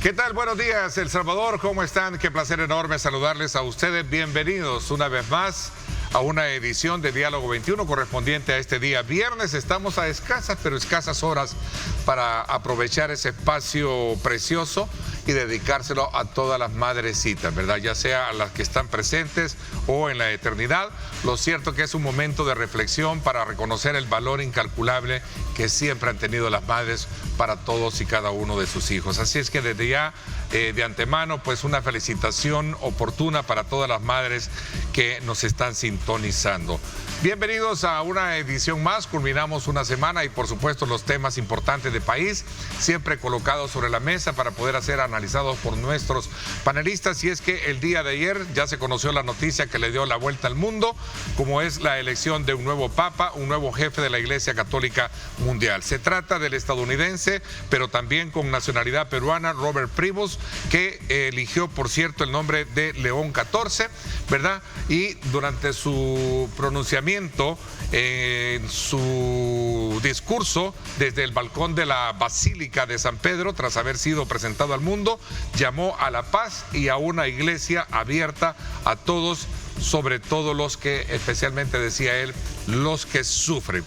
¿Qué tal? Buenos días, El Salvador. ¿Cómo están? Qué placer enorme saludarles a ustedes. Bienvenidos una vez más a una edición de Diálogo 21 correspondiente a este día viernes. Estamos a escasas horas para aprovechar ese espacio precioso y dedicárselo a todas las madrecitas, ¿verdad? Ya sea a las que están presentes o en la eternidad. Lo cierto que es un momento de reflexión para reconocer el valor incalculable que siempre han tenido las madres para todos y cada uno de sus hijos. Así es que desde ya, de antemano, pues una felicitación oportuna para todas las madres que nos están sintonizando. Bienvenidos a una edición más, culminamos una semana y por supuesto los temas importantes del país, siempre colocados sobre la mesa para poder ser analizados por nuestros panelistas. Y es que el día de ayer ya se conoció la noticia que le dio la vuelta al mundo, como es la elección de un nuevo papa, un nuevo jefe de la Iglesia Católica Mundial. Se trata del estadounidense, pero también con nacionalidad peruana, Robert Prevost, que eligió, por cierto, el nombre de León XIV, ¿verdad? Y durante su pronunciamiento, en su discurso desde el balcón de la Basílica de San Pedro, tras haber sido presentado al mundo, llamó a la paz y a una iglesia abierta a todos, sobre todo los que, especialmente decía él, los que sufren,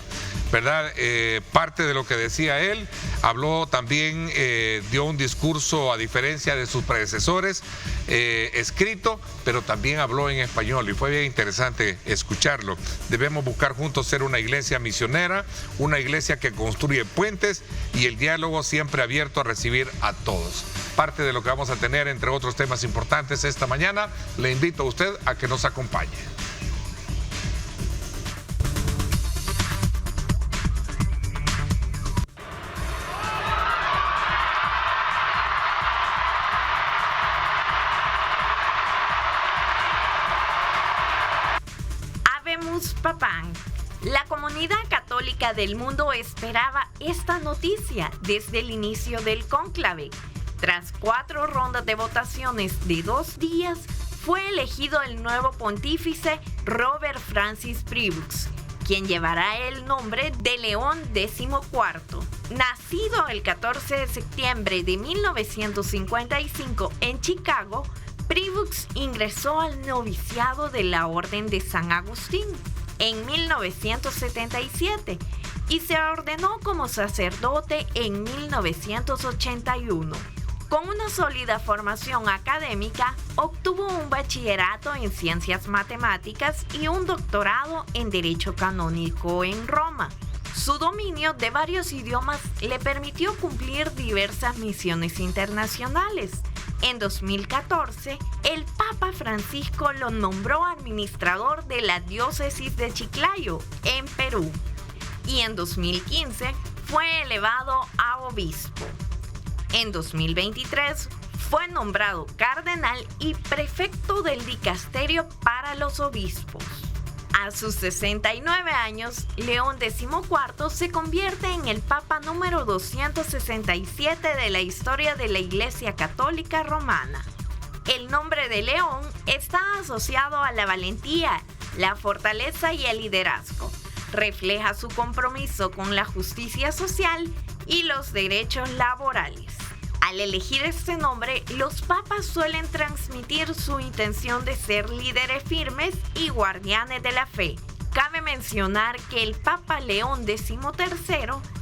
¿verdad? Parte de lo que decía él, habló también, dio un discurso a diferencia de sus predecesores, escrito, pero también habló en español y fue bien interesante escucharlo. Debemos buscar juntos ser una iglesia misionera, una iglesia que construye puentes y el diálogo siempre abierto a recibir a todos. Parte de lo que vamos a tener, entre otros temas importantes esta mañana. Le invito a usted a que nos acompañe. Habemus Papam. La comunidad católica del mundo esperaba esta noticia desde el inicio del cónclave. Tras 4 rondas de votaciones de 2 días, fue elegido el nuevo pontífice Robert Francis Prevost, quien llevará el nombre de León XIV. Nacido el 14 de septiembre de 1955 en Chicago, Prevost ingresó al noviciado de la Orden de San Agustín en 1977 y se ordenó como sacerdote en 1981. Con una sólida formación académica, obtuvo un bachillerato en ciencias matemáticas y un doctorado en Derecho Canónico en Roma. Su dominio de varios idiomas le permitió cumplir diversas misiones internacionales. En 2014, el Papa Francisco lo nombró administrador de la diócesis de Chiclayo, en Perú, y en 2015 fue elevado a obispo. En 2023 fue nombrado cardenal y prefecto del dicasterio para los obispos. A sus 69 años, León XIV se convierte en el papa número 267 de la historia de la Iglesia Católica Romana. El nombre de León está asociado a la valentía, la fortaleza y el liderazgo. Refleja su compromiso con la justicia social y los derechos laborales. Al elegir este nombre, los papas suelen transmitir su intención de ser líderes firmes y guardianes de la fe. Cabe mencionar que el Papa León XIII,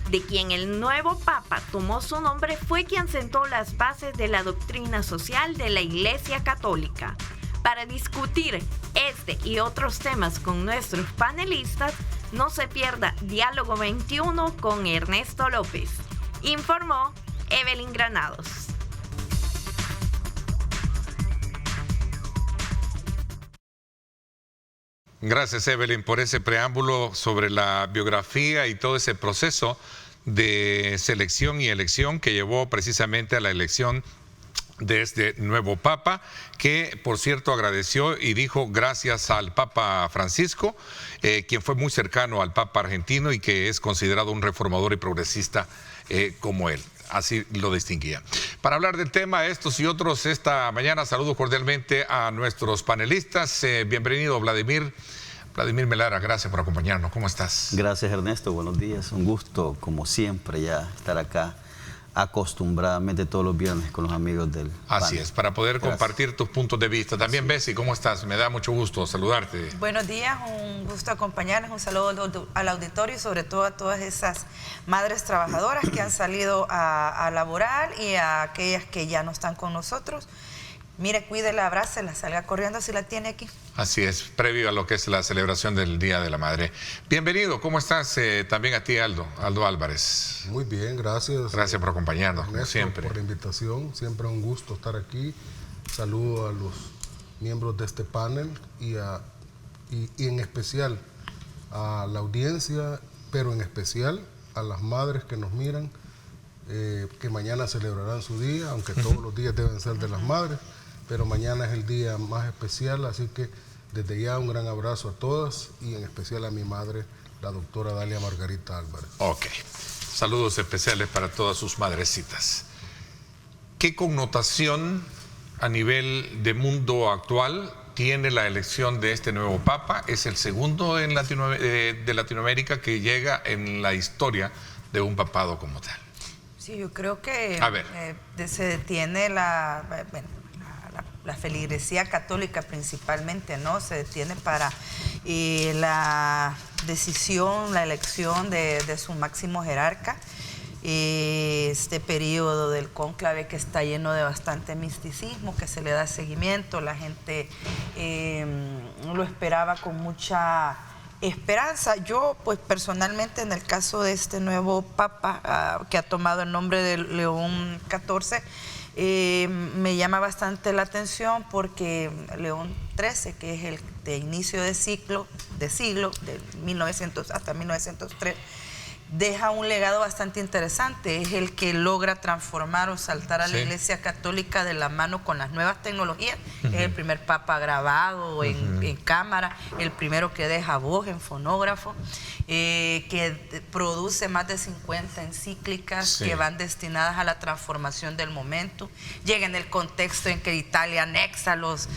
de quien el nuevo papa tomó su nombre, fue quien sentó las bases de la doctrina social de la Iglesia Católica. Para discutir este y otros temas con nuestros panelistas, no se pierda Diálogo 21 con Ernesto López. Informó Evelyn Granados. Gracias, Evelyn, por ese preámbulo sobre la biografía y todo ese proceso de selección y elección que llevó precisamente a la elección de este nuevo papa, que por cierto agradeció y dijo gracias al Papa Francisco, quien fue muy cercano al Papa argentino y que es considerado un reformador y progresista como él. Así lo distinguía. Para hablar del tema, estos y otros, esta mañana saludo cordialmente a nuestros panelistas. Bienvenido, Vladimir Melara, gracias por acompañarnos. ¿Cómo estás? Gracias, Ernesto. Buenos días. Un gusto, como siempre, ya estar acá acostumbradamente todos los viernes con los amigos del Así panel. es, para poder compartir tus puntos de vista. También, Bessie, ¿cómo estás? Me da mucho gusto saludarte. Buenos días, un gusto acompañarles, un saludo al auditorio y sobre todo a todas esas madres trabajadoras que han salido a laborar y a aquellas que ya no están con nosotros. Mire, cuídela, abrácela, salga corriendo si la tiene aquí. Así es, previo a lo que es la celebración del Día de la Madre. Bienvenido, ¿cómo estás? También a ti, Aldo Álvarez. Muy bien, gracias. Gracias por acompañarnos, como Ernesto, siempre. por la invitación, siempre un gusto estar aquí. Saludo a los miembros de este panel y en especial a la audiencia, pero en especial a las madres que nos miran, que mañana celebrarán su día, aunque todos los días deben ser de las madres, pero mañana es el día más especial, así que desde ya un gran abrazo a todas y en especial a mi madre, la doctora Dalia Margarita Álvarez. Ok, saludos especiales para todas sus madrecitas. ¿Qué connotación a nivel de mundo actual tiene la elección de este nuevo Papa? Es el segundo de Latinoamérica que llega en la historia de un papado como tal. Sí, yo creo que A ver. se detiene la feligresía católica principalmente, ¿no? Se detiene para la decisión, la elección de su máximo jerarca. Este periodo del cónclave que está lleno de bastante misticismo, que se le da seguimiento, la gente lo esperaba con mucha esperanza. Yo, pues personalmente, en el caso de este nuevo Papa que ha tomado el nombre de León XIV, me llama bastante la atención porque León XIII, que es el de inicio de siglo, de 1900 hasta 1903, deja un legado bastante interesante. Es el que logra transformar o saltar a la Iglesia Católica de la mano con las nuevas tecnologías. Es el primer papa grabado en cámara, el primero que deja voz en fonógrafo, que produce más de 50 encíclicas que van destinadas a la transformación del momento. Llega en el contexto en que Italia anexa las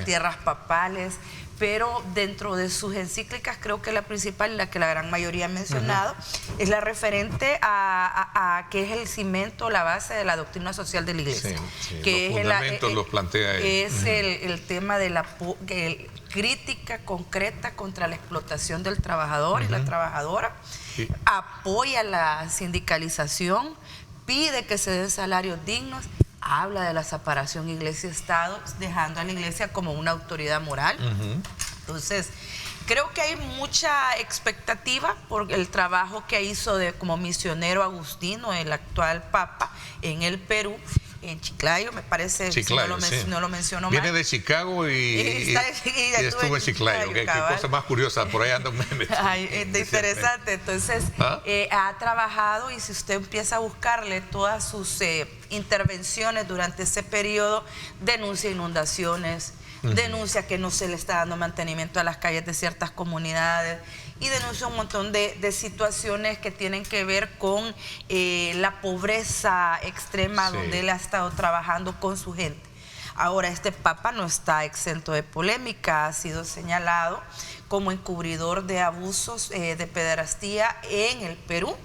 tierras papales. Pero dentro de sus encíclicas creo que la principal, la que la gran mayoría ha mencionado, es la referente a que es el cimento, la base de la doctrina social de la Iglesia. Que los fundamentos los plantea él. Es el tema de la crítica concreta contra la explotación del trabajador y la trabajadora. Apoya la sindicalización, pide que se den salarios dignos, habla de la separación Iglesia-Estado, dejando a la Iglesia como una autoridad moral. Entonces, creo que hay mucha expectativa por el trabajo que hizo como misionero agustino, el actual Papa, en el Perú, en Chiclayo, me parece, Chiclayo, si no lo menciono mal. Viene de Chicago y estuvo en Chiclayo. Qué cosa más curiosa, por ahí anda un meme. Interesante. Entonces, ha trabajado, y si usted empieza a buscarle todas sus intervenciones durante ese periodo, denuncia inundaciones, denuncia que no se le está dando mantenimiento a las calles de ciertas comunidades y denuncia un montón de situaciones que tienen que ver con la pobreza extrema donde él ha estado trabajando con su gente. Ahora, este Papa no está exento de polémica, ha sido señalado como encubridor de abusos de pederastía en el Perú,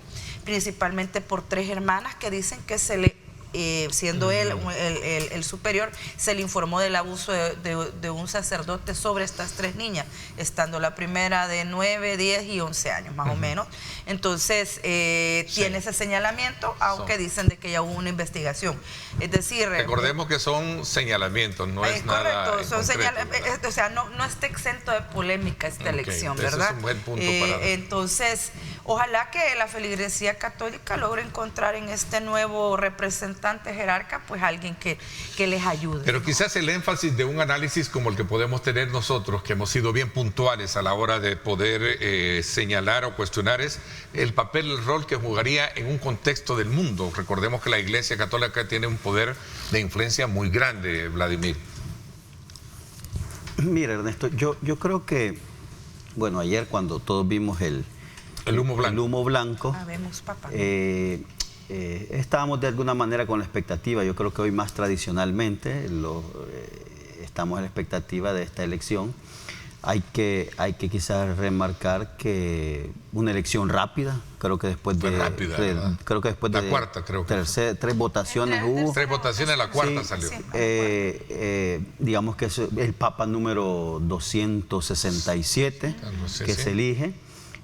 principalmente por 3 hermanas que dicen que se le siendo él el superior, se le informó del abuso de un sacerdote sobre estas 3 niñas, estando la primera de 9, 10 y 11 años más o menos. Entonces tiene ese señalamiento, aunque dicen de que ya hubo una investigación. Es decir, recordemos que son señalamientos, no es nada correcto, son concreto, o sea, no está exento de polémica esta elección, ¿verdad? Ese es un buen punto para... Entonces, ojalá que la feligresía católica logre encontrar en este nuevo representante jerarca, pues alguien que les ayude. Pero quizás el énfasis de un análisis como el que podemos tener nosotros, que hemos sido bien puntuales a la hora de poder señalar o cuestionar, es el papel, el rol que jugaría en un contexto del mundo. Recordemos que la Iglesia Católica tiene un poder de influencia muy grande, Vladimir. Mira, Ernesto, yo creo que, bueno, ayer cuando todos vimos el humo blanco, Habemos, papá. Estábamos de alguna manera con la expectativa. Yo creo que hoy más tradicionalmente estamos en la expectativa de esta elección. Hay que quizás remarcar que una elección rápida, Creo que después Fue de rápida, ¿verdad? creo que después La de cuarta, creo que tres votaciones hubo. 3 votaciones, la cuarta salió. Digamos que es el Papa número 267 que se elige.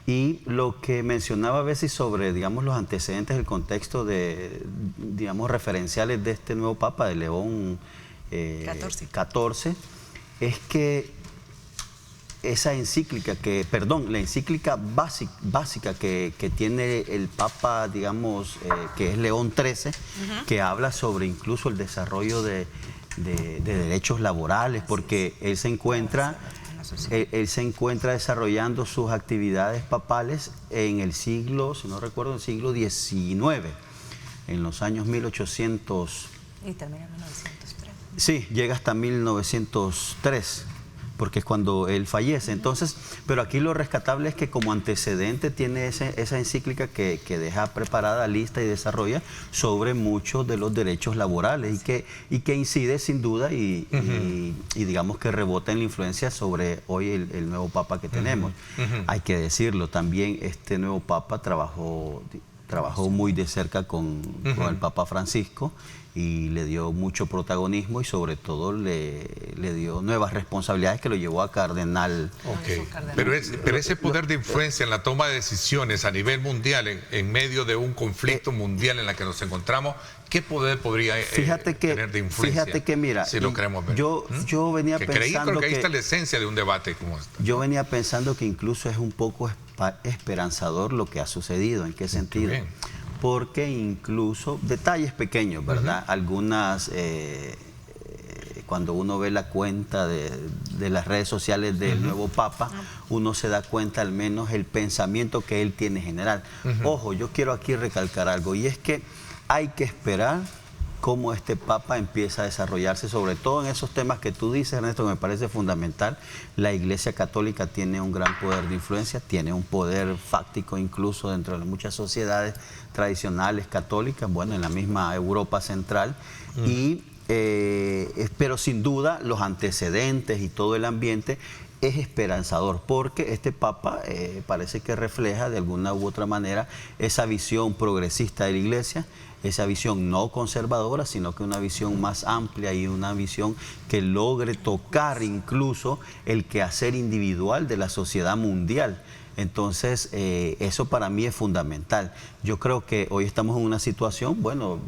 Y lo que mencionaba a veces sobre, digamos, los antecedentes, el contexto de, digamos, referenciales de este nuevo Papa, de León XIV, es que esa encíclica la encíclica básica que tiene el Papa, digamos, que es León XIII, que habla sobre incluso el desarrollo de derechos laborales, porque él se encuentra desarrollando sus actividades papales en el siglo, si no recuerdo, en el siglo XIX, en los años 1800. Y termina en 1903. Sí, llega hasta 1903, porque es cuando él fallece. Entonces, pero aquí lo rescatable es que como antecedente tiene esa encíclica que deja preparada, lista y desarrolla sobre muchos de los derechos laborales y que incide sin duda y digamos que rebota en la influencia sobre hoy el nuevo Papa que tenemos. Hay que decirlo, también este nuevo Papa trabajó muy de cerca con el Papa Francisco y le dio mucho protagonismo y sobre todo le dio nuevas responsabilidades que lo llevó a cardenal. Okay. Pero ese poder de influencia en la toma de decisiones a nivel mundial, en medio de un conflicto mundial en el que nos encontramos, ¿qué poder podría tener de influencia? Fíjate que, mira, si lo queremos ver. Yo venía pensando creo que ahí está la esencia de un debate como este. Yo venía pensando que incluso es un poco esperanzador lo que ha sucedido. ¿En qué sentido? Porque incluso detalles pequeños, ¿verdad? Algunas, cuando uno ve la cuenta de las redes sociales del nuevo Papa, uno se da cuenta al menos el pensamiento que él tiene general. Ojo, yo quiero aquí recalcar algo, y es que hay que esperar cómo este Papa empieza a desarrollarse, sobre todo en esos temas que tú dices, Ernesto, que me parece fundamental. La Iglesia Católica tiene un gran poder de influencia, tiene un poder fáctico incluso dentro de muchas sociedades tradicionales católicas, bueno, en la misma Europa Central, pero sin duda los antecedentes y todo el ambiente es esperanzador, porque este Papa parece que refleja de alguna u otra manera esa visión progresista de la Iglesia, esa visión no conservadora, sino que una visión más amplia y una visión que logre tocar incluso el quehacer individual de la sociedad mundial. Entonces, eso para mí es fundamental. Yo creo que hoy estamos en una situación, bueno,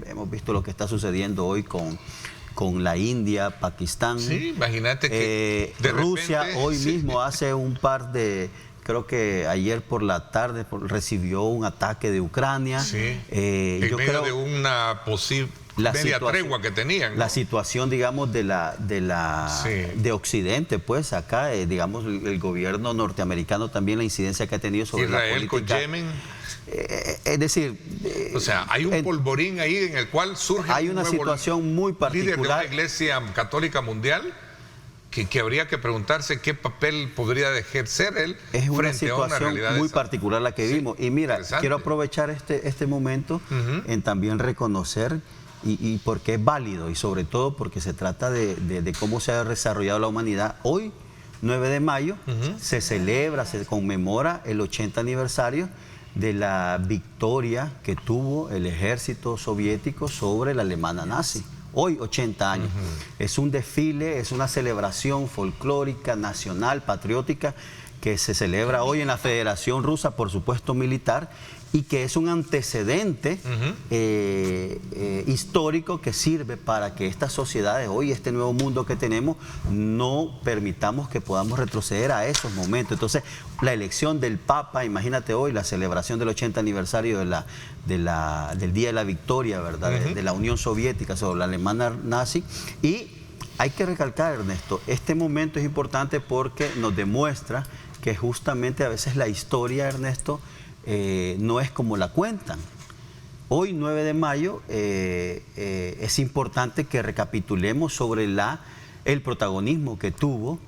hemos visto lo que está sucediendo hoy con la India, Pakistán. Sí, imagínate que de Rusia, hoy mismo hace un par de... Creo que ayer por la tarde recibió un ataque de Ucrania. Sí, en medio de una posible media tregua que tenían, ¿no? La situación, digamos, de Occidente, pues acá, digamos, el gobierno norteamericano también, la incidencia que ha tenido sobre Israel la política. Con Yemen. Es decir... o sea, hay un polvorín ahí en el cual surge hay una situación muy particular. Líder de una iglesia católica mundial que habría que preguntarse qué papel podría ejercer él es una frente a una realidad muy particular la que vimos. Y mira, quiero aprovechar este momento en también reconocer y porque es válido y sobre todo porque se trata de cómo se ha desarrollado la humanidad. Hoy, 9 de mayo, se celebra, se conmemora el 80 aniversario de la victoria que tuvo el ejército soviético sobre la alemana nazi. Hoy, 80 años. Es un desfile, es una celebración folclórica, nacional, patriótica, que se celebra hoy en la Federación Rusa, por supuesto militar, y que es un antecedente histórico que sirve para que estas sociedades, hoy este nuevo mundo que tenemos, no permitamos que podamos retroceder a esos momentos. Entonces, la elección del Papa, imagínate hoy, la celebración del 80 aniversario del Día de la Victoria, ¿verdad? De la Unión Soviética sobre la alemana nazi. Y hay que recalcar, Ernesto, este momento es importante porque nos demuestra que justamente a veces la historia, Ernesto, no es como la cuentan. Hoy, 9 de mayo, es importante que recapitulemos sobre el protagonismo que tuvo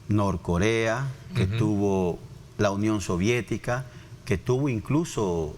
Norcorea, que tuvo la Unión Soviética, que tuvo incluso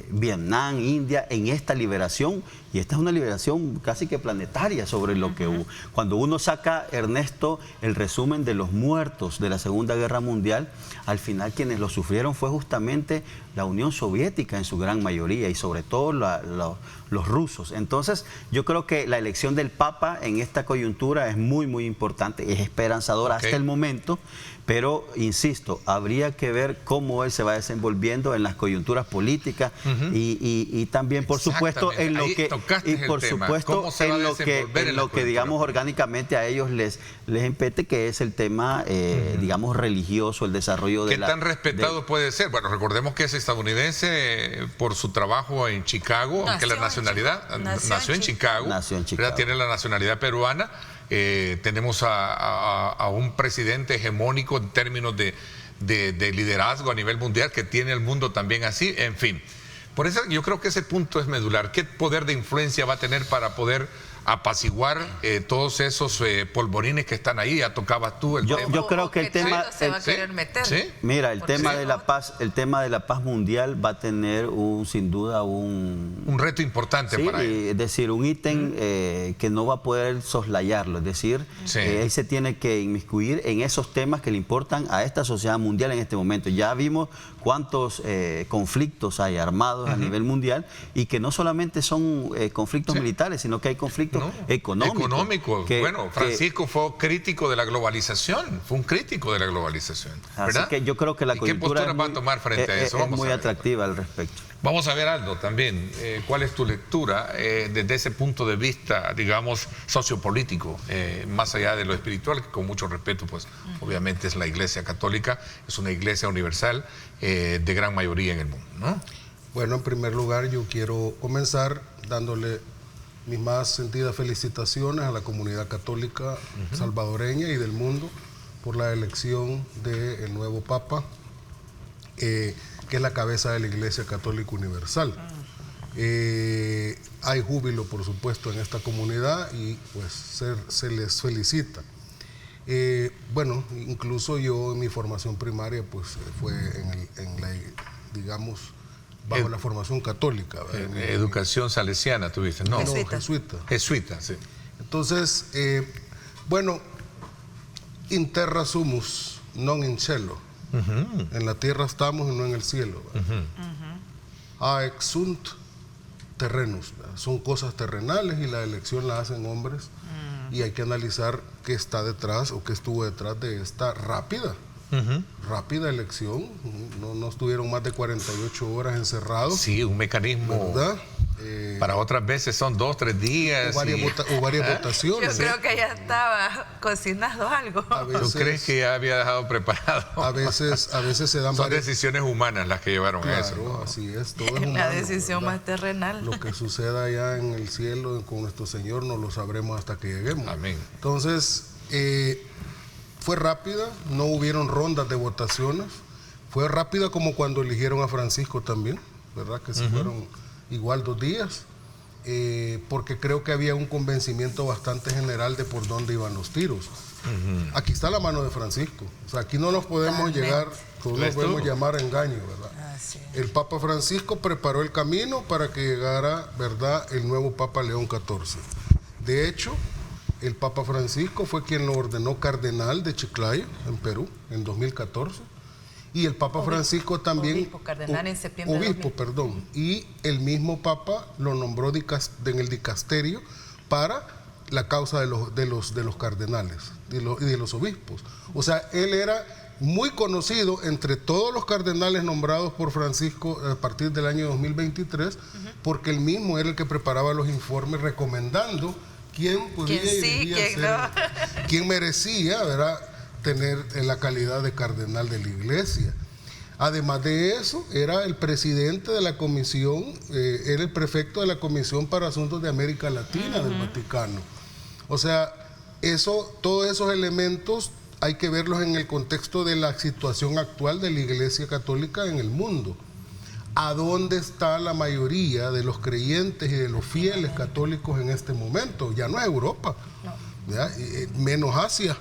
Vietnam, India, en esta liberación, y esta es una liberación casi que planetaria sobre lo que hubo. Cuando uno saca, Ernesto, el resumen de los muertos de la Segunda Guerra Mundial, al final quienes lo sufrieron fue justamente la Unión Soviética en su gran mayoría, y sobre todo los rusos. Entonces, yo creo que la elección del Papa en esta coyuntura es muy, muy importante, es esperanzadora hasta el momento, pero, insisto, habría que ver cómo él se va desenvolviendo en las coyunturas políticas y también, por supuesto, en lo que, digamos, orgánicamente a ellos les impete, que es el tema, digamos, religioso, el desarrollo de ¿Qué tan respetado puede ser? Bueno, recordemos que es estadounidense por su trabajo en Chicago, aunque la nacionalidad nació en Chicago, tiene la nacionalidad peruana. Tenemos a un presidente hegemónico en términos de liderazgo a nivel mundial, que tiene el mundo también así, en fin. Por eso yo creo que ese punto es medular. ¿Qué poder de influencia va a tener para poder apaciguar todos esos polvorines que están ahí? Ya tocabas tú el tema. Yo creo que el tema se va a querer meter. Mira, el tema de la paz mundial va a tener sin duda un reto importante para él. Es decir, un ítem que no va a poder soslayarlo. Es decir, él se tiene que inmiscuir en esos temas que le importan a esta sociedad mundial en este momento. Ya vimos cuántos conflictos hay armados a nivel mundial, y que no solamente son conflictos militares, sino que hay conflictos económicos. Bueno, Francisco fue crítico de la globalización, fue un crítico de la globalización, ¿verdad? Así que yo creo que la coyuntura ¿qué postura va a tomar frente a eso? Es muy atractiva al respecto. Vamos a ver, Aldo, también, ¿cuál es tu lectura desde ese punto de vista, digamos, sociopolítico, más allá de lo espiritual, que con mucho respeto, pues, obviamente es la Iglesia Católica, es una iglesia universal de gran mayoría en el mundo, ¿no? Bueno, en primer lugar, yo quiero comenzar dándole mis más sentidas felicitaciones a la comunidad católica salvadoreña y del mundo por la elección del nuevo Papa, que es la cabeza de la Iglesia Católica Universal. Hay júbilo, por supuesto, en esta comunidad, y pues se les felicita. Bueno, incluso yo en mi formación primaria pues fue digamos, bajo la formación católica. Educación salesiana tuviste, ¿no? Jesuita. Jesuita, sí. Entonces, bueno, in terra sumus, non in cielo. En la tierra estamos y no en el cielo. Haec sunt terrenus, son cosas terrenales, y la elección la hacen hombres, y hay que analizar qué está detrás o qué estuvo detrás de esta rápida elección. No estuvieron más de 48 horas encerrados. Sí, un mecanismo, ¿verdad? Para otras veces son 2 o 3 días. Hubo varias votaciones. Yo creo que ya estaba cocinando algo. ¿Tú crees que ya había dejado preparado? A veces se dan son decisiones humanas las que llevaron a eso, ¿no? Así es, todo es humano, la decisión, ¿verdad?, más terrenal. Lo que suceda allá en el cielo con nuestro Señor no lo sabremos hasta que lleguemos. Amén. Entonces, fue rápida, no hubieron rondas de votaciones. Fue rápida como cuando eligieron a Francisco también, ¿verdad? Que se fueron igual 2 días, porque creo que había un convencimiento bastante general de por dónde iban los tiros. Aquí está la mano de Francisco. O sea, aquí no nos podemos llamar a engaño, ¿verdad? El Papa Francisco preparó el camino para que llegara, ¿verdad?, el nuevo Papa León XIV. De hecho, el Papa Francisco fue quien lo ordenó cardenal de Chiclayo, en Perú, en 2014. Y el Papa Francisco también... Obispo, cardenal en septiembre de 2000. Perdón. Y el mismo Papa lo nombró en el dicasterio para la causa de los cardenales y de los obispos. O sea, él era muy conocido entre todos los cardenales nombrados por Francisco a partir del año 2023, porque él mismo era el que preparaba los informes recomendando quién podía quién merecía, ¿verdad?, tener la calidad de cardenal de la iglesia. Además de eso, era el presidente de la comisión, era el prefecto de la Comisión para Asuntos de América Latina del Vaticano. O sea, todos esos elementos hay que verlos en el contexto de la situación actual de la Iglesia Católica en el mundo. ¿A dónde está la mayoría de los creyentes y de los fieles católicos en este momento? Ya no es Europa, ¿ya? Menos Asia.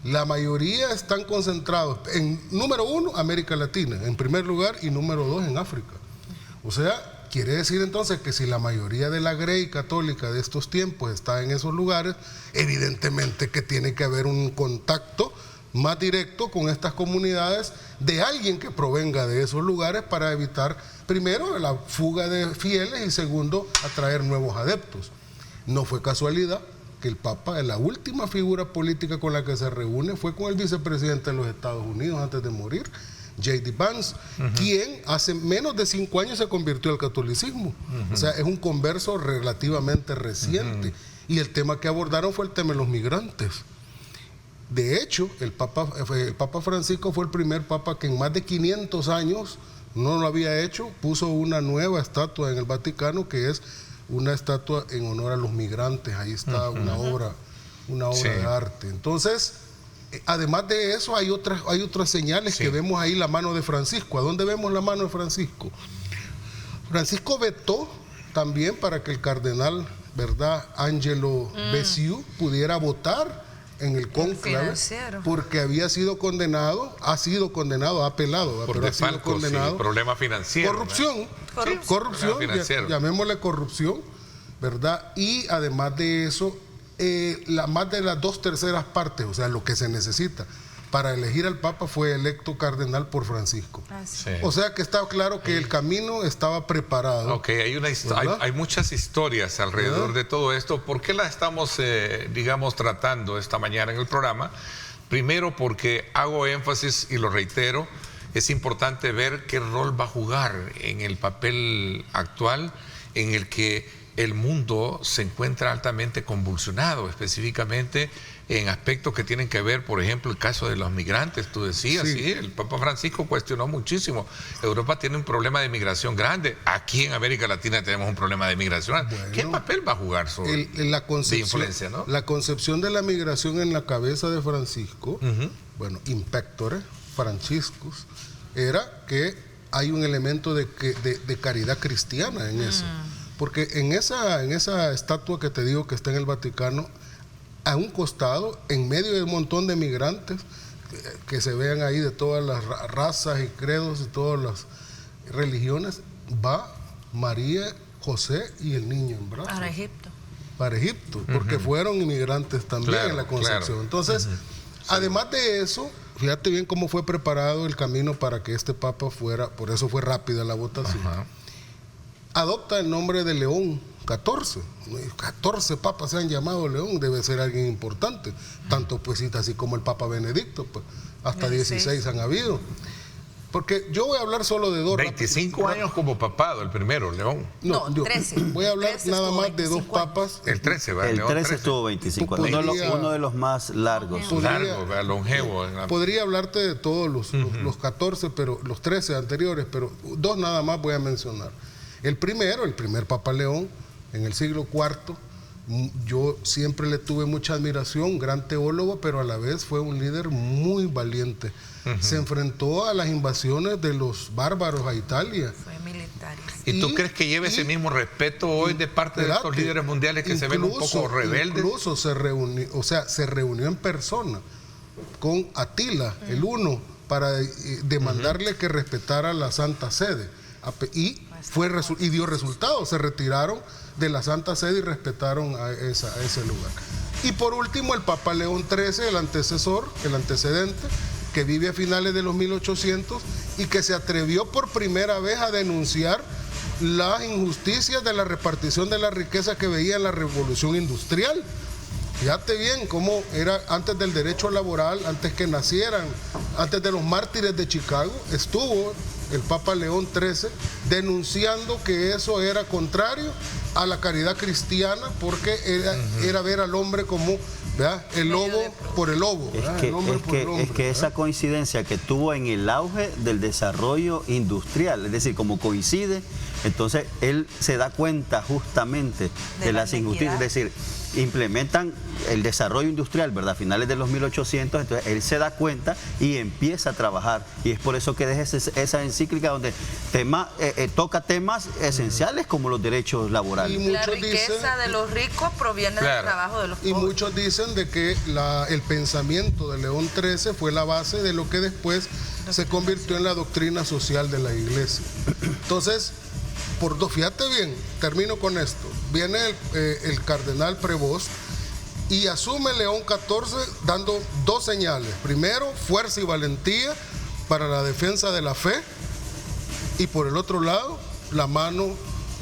La mayoría están concentrados en, número 1, América Latina, en primer lugar, y número 2, en África. O sea, quiere decir entonces que si la mayoría de la grey católica de estos tiempos está en esos lugares, evidentemente que tiene que haber un contacto más directo con estas comunidades de alguien que provenga de esos lugares para evitar, primero, la fuga de fieles y segundo, atraer nuevos adeptos. No fue casualidad que el Papa, la última figura política con la que se reúne fue con el vicepresidente de los Estados Unidos antes de morir, J.D. Vance, quien hace menos de 5 años se convirtió al catolicismo. O sea, es un converso relativamente reciente. Y el tema que abordaron fue el tema de los migrantes. De hecho, el Papa Francisco fue el primer Papa que en más de 500 años, no lo había hecho, puso una nueva estatua en el Vaticano, que es una estatua en honor a los migrantes. Ahí está una obra sí, de arte. Entonces, además de eso, hay otras señales sí, que vemos ahí, la mano de Francisco. ¿A dónde vemos la mano de Francisco? Francisco vetó también para que el cardenal, ¿verdad?, Angelo Becciu pudiera votar en el cónclave, porque ha sido condenado, ha apelado, por desfalco, sí, problema financiero. Corrupción, llamémosle corrupción, ¿verdad? Y además de eso, más de las 2/3 partes, o sea, lo que se necesita para elegir al Papa fue electo cardenal por Francisco. Sí. O sea que está claro que el camino estaba preparado. Ok, hay muchas historias alrededor de todo esto. ¿Por qué la estamos, digamos, tratando esta mañana en el programa? Primero porque hago énfasis y lo reitero, es importante ver qué rol va a jugar en el papel actual en el que el mundo se encuentra altamente convulsionado, específicamente en aspectos que tienen que ver, por ejemplo, el caso de los migrantes. Tú decías, sí, el Papa Francisco cuestionó muchísimo. Europa tiene un problema de migración grande. Aquí en América Latina tenemos un problema de migración. Bueno, ¿qué papel va a jugar sobre de influencia, ¿no? La concepción de la migración en la cabeza de Francisco, bueno, Impectore Franciscus, era que hay un elemento de caridad cristiana en eso. Porque en esa estatua que te digo que está en el Vaticano, a un costado, en medio de un montón de migrantes que se vean ahí de todas las razas y credos y todas las religiones, va María, José y el niño en brazos. Para Egipto, porque fueron inmigrantes también en la concepción. Entonces, además de eso, fíjate bien cómo fue preparado el camino para que este Papa fuera, por eso fue rápida la votación. Adopta el nombre de León 14. 14 papas se han llamado León, debe ser alguien importante. Tanto pues así como el Papa Benedicto, pues hasta 16 han habido. Porque yo voy a hablar solo de 2. 25 años como papado, el primero, León. No, 13. Voy a hablar nada más de 2 papas. El 13, ¿verdad? El León 13 estuvo 25 años. Uno de los más largos. Longevo. Podría hablarte de todos los 14, pero los 13 anteriores, pero 2 nada más voy a mencionar. El primer Papa León, en el siglo IV, yo siempre le tuve mucha admiración, gran teólogo, pero a la vez fue un líder muy valiente. Se enfrentó a las invasiones de los bárbaros a Italia. Fue militar. ¿Y tú crees que lleve ese mismo respeto hoy de parte de estos líderes mundiales que se ven un poco rebeldes? Incluso se reunió en persona con Atila, el Uno, para demandarle que respetara la Santa Sede. Y dio resultados, se retiraron de la Santa Sede y respetaron a ese lugar. Y por último, el Papa León XIII, el antecedente, que vive a finales de los 1800 y que se atrevió por primera vez a denunciar las injusticias de la repartición de la riqueza que veía en la Revolución Industrial. Fíjate bien cómo era antes del derecho laboral, antes que nacieran, antes de los mártires de Chicago, estuvo el Papa León XIII denunciando que eso era contrario a la caridad cristiana, porque era ver al hombre como, ¿verdad?, el lobo por el lobo. Es que esa coincidencia que tuvo en el auge del desarrollo industrial, es decir, como coincide Entonces, él se da cuenta justamente de las injusticias, es decir, implementan el desarrollo industrial, ¿verdad? A finales de los 1800, entonces él se da cuenta y empieza a trabajar. Y es por eso que deja esa encíclica donde toca temas esenciales como los derechos laborales. Y la riqueza de los ricos proviene del trabajo de los pobres. Y muchos dicen de que el pensamiento de León XIII fue la base de lo que después se convirtió en la doctrina social de la Iglesia. Entonces, fíjate bien, termino con esto. Viene el cardenal Prevost y asume León XIV dando dos señales. Primero, fuerza y valentía para la defensa de la fe, y por el otro lado, la mano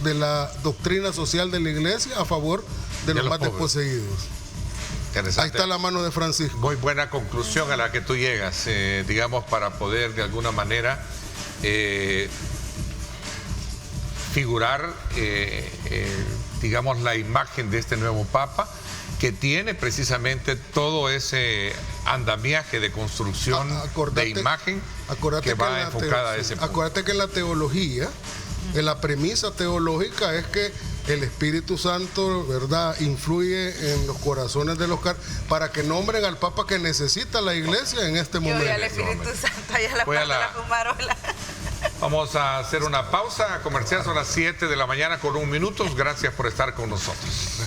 de la doctrina social de la Iglesia a favor de los más desposeídos. Ahí está la mano de Francisco. Muy buena conclusión a la que tú llegas, digamos, para poder de alguna manera figurar, digamos, la imagen de este nuevo Papa, que tiene precisamente todo ese andamiaje de construcción de imagen que va enfocada a ese punto. Acuérdate que en la teología, en la premisa teológica es que el Espíritu Santo, ¿verdad?, influye en los corazones de los para que nombren al Papa que necesita la Iglesia en este momento. Yo ya el Espíritu Santo, ya la fumarola. Vamos a hacer una pausa comercial, son las 7 de la mañana con 1 minuto. Gracias por estar con nosotros.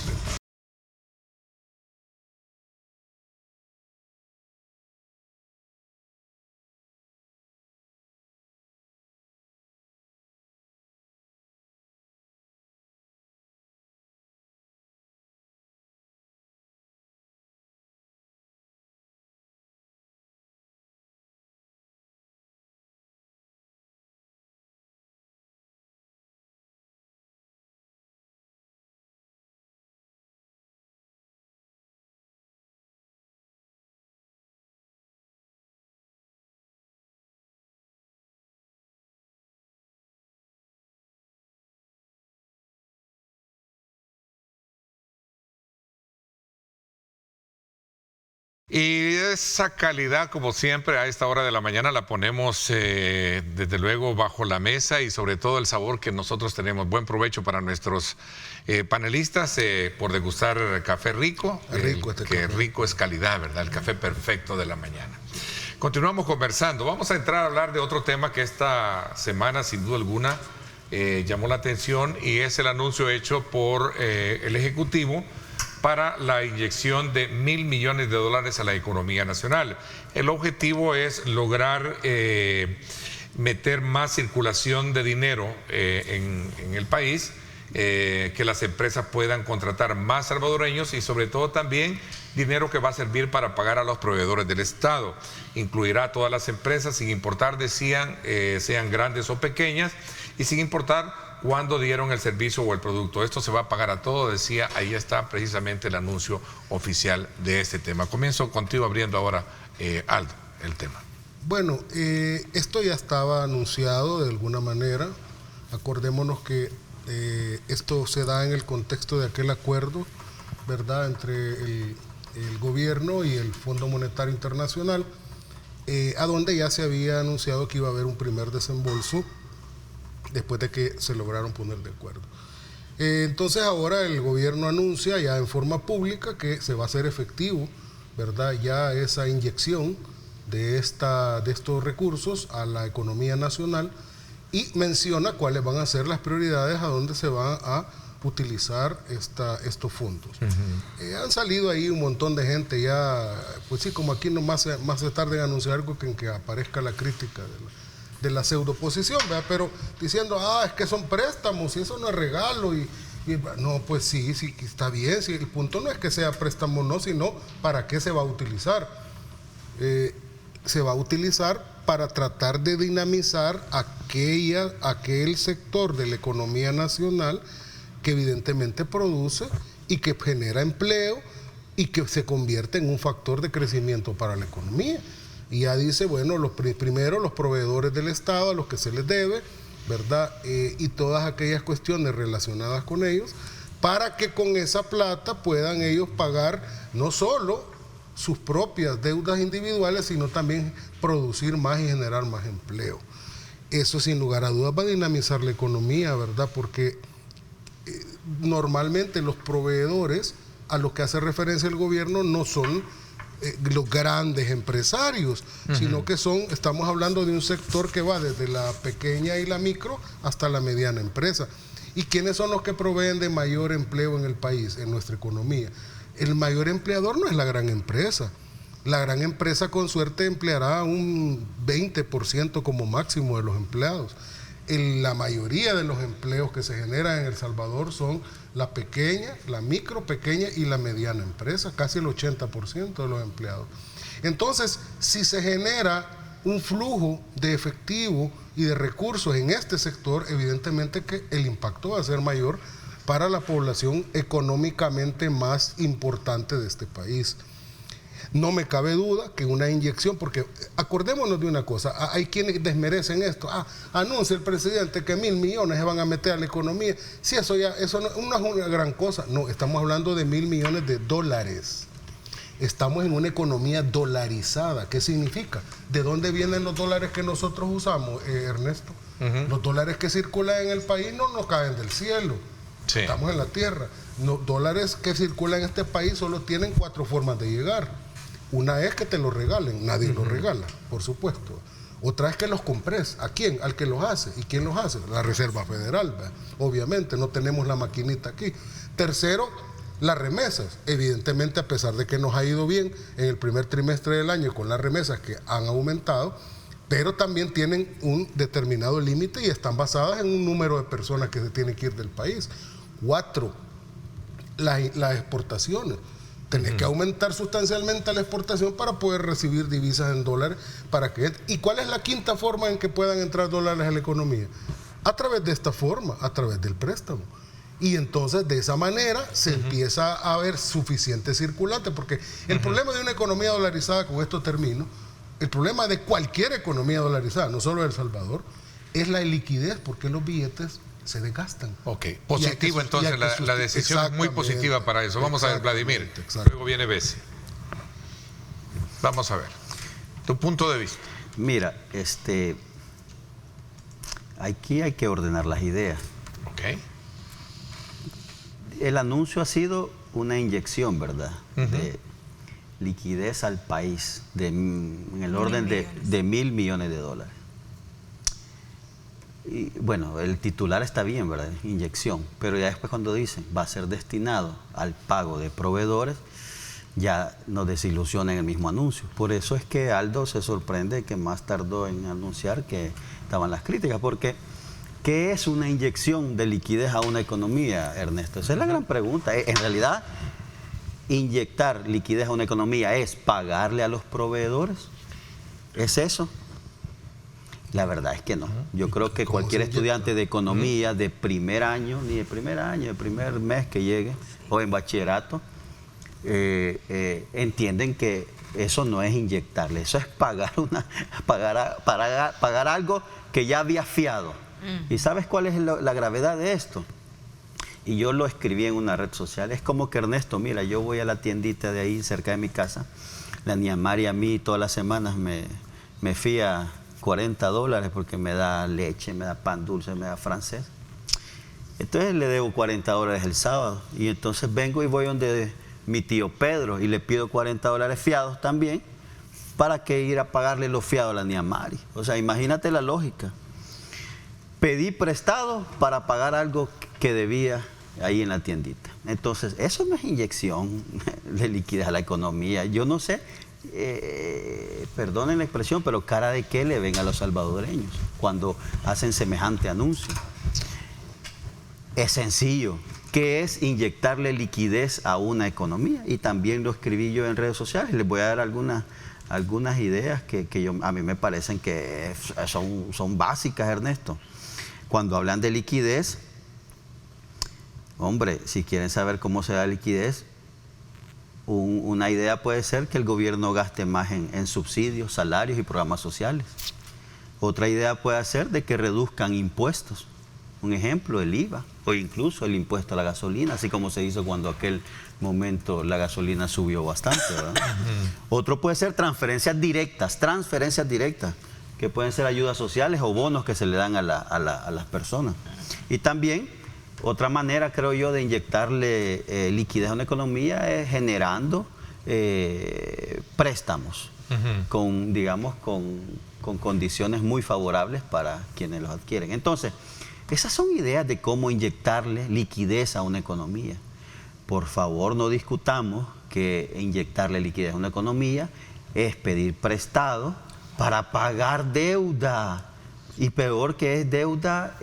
Y esa calidad, como siempre, a esta hora de la mañana la ponemos desde luego bajo la mesa, y sobre todo el sabor que nosotros tenemos. Buen provecho para nuestros panelistas por degustar café rico. Que rico es calidad, ¿verdad? El café perfecto de la mañana. Continuamos conversando. Vamos a entrar a hablar de otro tema que esta semana, sin duda alguna, llamó la atención, y es el anuncio hecho por el Ejecutivo para la inyección de $1.000 millones a la economía nacional. El objetivo es lograr meter más circulación de dinero en el país, que las empresas puedan contratar más salvadoreños, y sobre todo también dinero que va a servir para pagar a los proveedores del Estado. Incluirá a todas las empresas, sin importar, decían, sean grandes o pequeñas, y sin importar cuándo dieron el servicio o el producto. Esto se va a pagar a todo, decía. Ahí está precisamente el anuncio oficial de este tema. Comienzo contigo abriendo ahora, Aldo, el tema. Bueno, esto ya estaba anunciado de alguna manera. Acordémonos que esto se da en el contexto de aquel acuerdo, ¿verdad?, entre el gobierno y el Fondo Monetario Internacional, a donde ya se había anunciado que iba a haber un primer desembolso después de que se lograron poner de acuerdo. Entonces ahora el gobierno anuncia ya en forma pública que se va a hacer efectivo, ¿verdad?, ya esa inyección de estos recursos a la economía nacional, y menciona cuáles van a ser las prioridades a donde se van a utilizar estos fondos. Han salido ahí un montón de gente ya, pues sí, como aquí nomás se tarda en anunciar algo que en que aparezca la crítica de la pseudoposición, ¿verdad? Pero diciendo, es que son préstamos y eso no es regalo, y no, pues sí, está bien, sí, el punto no es que sea préstamo, no, sino para qué se va a utilizar. Se va a utilizar para tratar de dinamizar aquel sector de la economía nacional que evidentemente produce y que genera empleo y que se convierte en un factor de crecimiento para la economía. Y ya dice, bueno, primero los proveedores del Estado, a los que se les debe, ¿verdad? Y todas aquellas cuestiones relacionadas con ellos, para que con esa plata puedan ellos pagar no solo sus propias deudas individuales, sino también producir más y generar más empleo. eso sin lugar a dudas va a dinamizar la economía, ¿verdad? Porque normalmente los proveedores a los que hace referencia el gobierno no son los grandes empresarios, sino que estamos hablando de un sector que va desde la pequeña y la micro hasta la mediana empresa. ¿Y quiénes son los que proveen de mayor empleo en el país, en nuestra economía? El mayor empleador no es la gran empresa. La gran empresa con suerte empleará un 20% como máximo de los empleados. La mayoría de los empleos que se generan en El Salvador son la pequeña, la micro, pequeña y la mediana empresa, casi el 80% de los empleados. Entonces, si se genera un flujo de efectivo y de recursos en este sector, evidentemente que el impacto va a ser mayor para la población económicamente más importante de este país. No me cabe duda que una inyección, porque acordémonos de una cosa, hay quienes desmerecen esto. Anuncia el presidente que 1.000 millones se van a meter a la economía. Sí, eso no es una gran cosa. No, estamos hablando de 1.000 millones de dólares. Estamos en una economía dolarizada. ¿Qué significa? ¿De dónde vienen los dólares que nosotros usamos, Ernesto? Los dólares que circulan en el país no nos caen del cielo. Sí. Estamos en la tierra. Los dólares que circulan en este país solo tienen 4 formas de llegar. Una es que te los regalen, nadie los regala, por supuesto. Otra es que los compres. ¿A quién? Al que los hace. ¿Y quién los hace? La Reserva Federal, ¿verdad? Obviamente, no tenemos la maquinita aquí. Tercero, las remesas. Evidentemente, a pesar de que nos ha ido bien en el primer trimestre del año con las remesas que han aumentado, pero también tienen un determinado límite y están basadas en un número de personas que se tienen que ir del país. 4, las exportaciones. Tenés que aumentar sustancialmente la exportación para poder recibir divisas en dólares. ¿Y cuál es la quinta forma en que puedan entrar dólares a la economía? A través de esta forma, a través del préstamo. Y entonces de esa manera se empieza a haber suficiente circulante, porque el problema de una economía dolarizada, con esto termino, el problema de cualquier economía dolarizada, no solo de El Salvador, es la liquidez, porque los billetes se desgastan. Ok, positivo entonces, la decisión es muy positiva para eso. Vamos a ver, Vladimir, luego viene Bessie. Vamos a ver, tu punto de vista. Mira, aquí hay que ordenar las ideas. Ok. El anuncio ha sido una inyección, ¿verdad? De liquidez al país, en el orden de 1.000 millones de dólares. Y bueno, el titular está bien, ¿verdad? Inyección, pero ya después cuando dicen va a ser destinado al pago de proveedores, ya nos desilusiona en el mismo anuncio. Por eso es que Aldo se sorprende que más tardó en anunciar que estaban las críticas, porque ¿qué es una inyección de liquidez a una economía, Ernesto? Esa es la gran pregunta. En realidad, inyectar liquidez a una economía es pagarle a los proveedores. ¿Es eso? La verdad es que no. Yo creo que cualquier estudiante de economía de primer año, ni de primer mes que llegue, o en bachillerato, entienden que eso no es inyectarle, eso es pagar algo que ya había fiado. ¿Y sabes cuál es la gravedad de esto? Y yo lo escribí en una red social. Es como que, Ernesto, mira, yo voy a la tiendita de ahí cerca de mi casa, la niña Mari a mí todas las semanas me fía $40 porque me da leche, me da pan dulce, me da francés. Entonces le debo $40 el sábado y entonces vengo y voy donde mi tío Pedro y le pido $40 fiados también para que ir a pagarle los fiados a la niña Mari. O sea, imagínate la lógica. Pedí prestado para pagar algo que debía ahí en la tiendita. Entonces, eso no es inyección de liquidez a la economía. Yo no sé, perdonen la expresión, pero cara de qué le ven a los salvadoreños cuando hacen semejante anuncio. Es sencillo. ¿Qué es inyectarle liquidez a una economía? Y también lo escribí yo en redes sociales. Les voy a dar algunas ideas que a mí me parecen que son básicas, Ernesto. Cuando hablan de liquidez, hombre, si quieren saber cómo se da liquidez, una idea puede ser que el gobierno gaste más en subsidios, salarios y programas sociales. Otra idea puede ser de que reduzcan impuestos. Un ejemplo, el IVA o incluso el impuesto a la gasolina, así como se hizo cuando aquel momento la gasolina subió bastante, ¿verdad? Otro puede ser transferencias directas. que pueden ser ayudas sociales o bonos que se le dan a las personas. Y también, otra manera, creo yo, de inyectarle liquidez a una economía es generando préstamos con, digamos, con condiciones muy favorables para quienes los adquieren. Entonces, esas son ideas de cómo inyectarle liquidez a una economía. Por favor, no discutamos que inyectarle liquidez a una economía es pedir prestado para pagar deuda. Y peor, que es deuda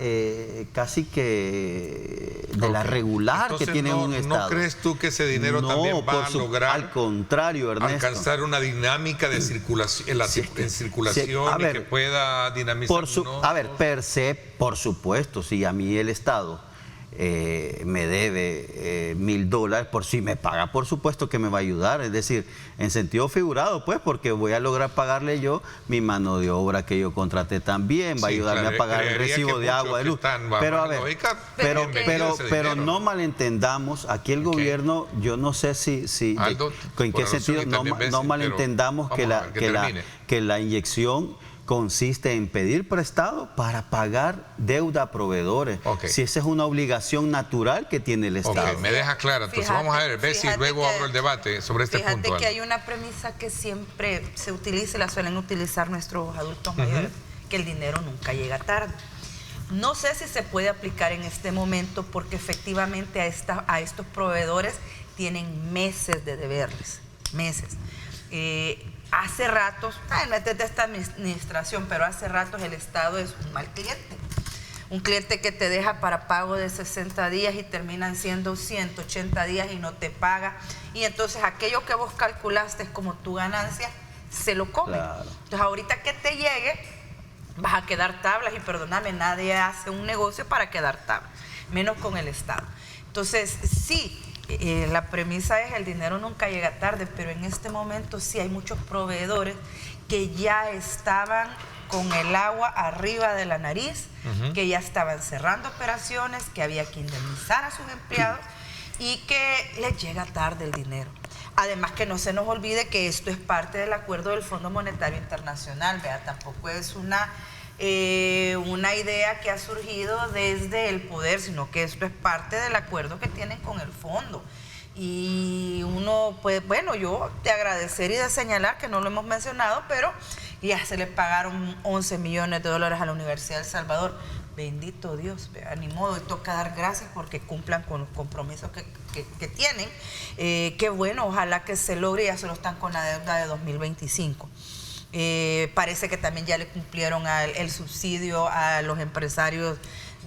casi que de la regular. Entonces, que tiene un Estado. ¿No crees tú que ese dinero también va a lograr, al contrario, Ernesto, alcanzar una dinámica de circulación, en circulación a ver, y que pueda dinamizar? A ver, per se, por supuesto, si a mí el Estado me debe $1,000, por si me paga, por supuesto que me va a ayudar, es decir, en sentido figurado, pues, porque voy a lograr pagarle yo mi mano de obra que yo contraté también, va a ayudarme a pagar el recibo de agua, de luz. Pero a ver, pero no malentendamos, aquí el gobierno, yo no sé Aldo, en qué sentido, no malentendamos que la inyección consiste en pedir prestado para pagar deuda a proveedores. Si esa es una obligación natural que tiene el Estado. Me deja clara. Entonces vamos a ver si luego abro el debate sobre este punto. Fíjate que hay una premisa que siempre se utiliza y la suelen utilizar nuestros adultos mayores, que el dinero nunca llega tarde. No sé si se puede aplicar en este momento porque efectivamente a estos proveedores tienen meses de deberles, meses. Hace ratos, no es desde esta administración, pero hace ratos el Estado es un mal cliente. Un cliente que te deja para pago de 60 días y terminan siendo 180 días y no te paga. Y entonces aquello que vos calculaste como tu ganancia, se lo come. Claro. Entonces ahorita que te llegue, vas a quedar tablas. Y perdóname, nadie hace un negocio para quedar tablas, menos con el Estado. Entonces, sí. La premisa es el dinero nunca llega tarde, pero en este momento sí hay muchos proveedores que ya estaban con el agua arriba de la nariz, que ya estaban cerrando operaciones, que había que indemnizar a sus empleados y que les llega tarde el dinero. Además que no se nos olvide que esto es parte del acuerdo del Fondo Monetario Internacional, vea, tampoco es una idea que ha surgido desde el poder, sino que esto es parte del acuerdo que tienen con el fondo. Y uno, pues bueno, yo te agradecer y de señalar que no lo hemos mencionado, pero ya se le pagaron $11 millones a la Universidad de El Salvador. Bendito Dios, ni modo, toca dar gracias porque cumplan con los compromisos que tienen. Qué bueno, ojalá que se logre, ya solo están con la deuda de 2025. Parece que también ya le cumplieron el subsidio a los empresarios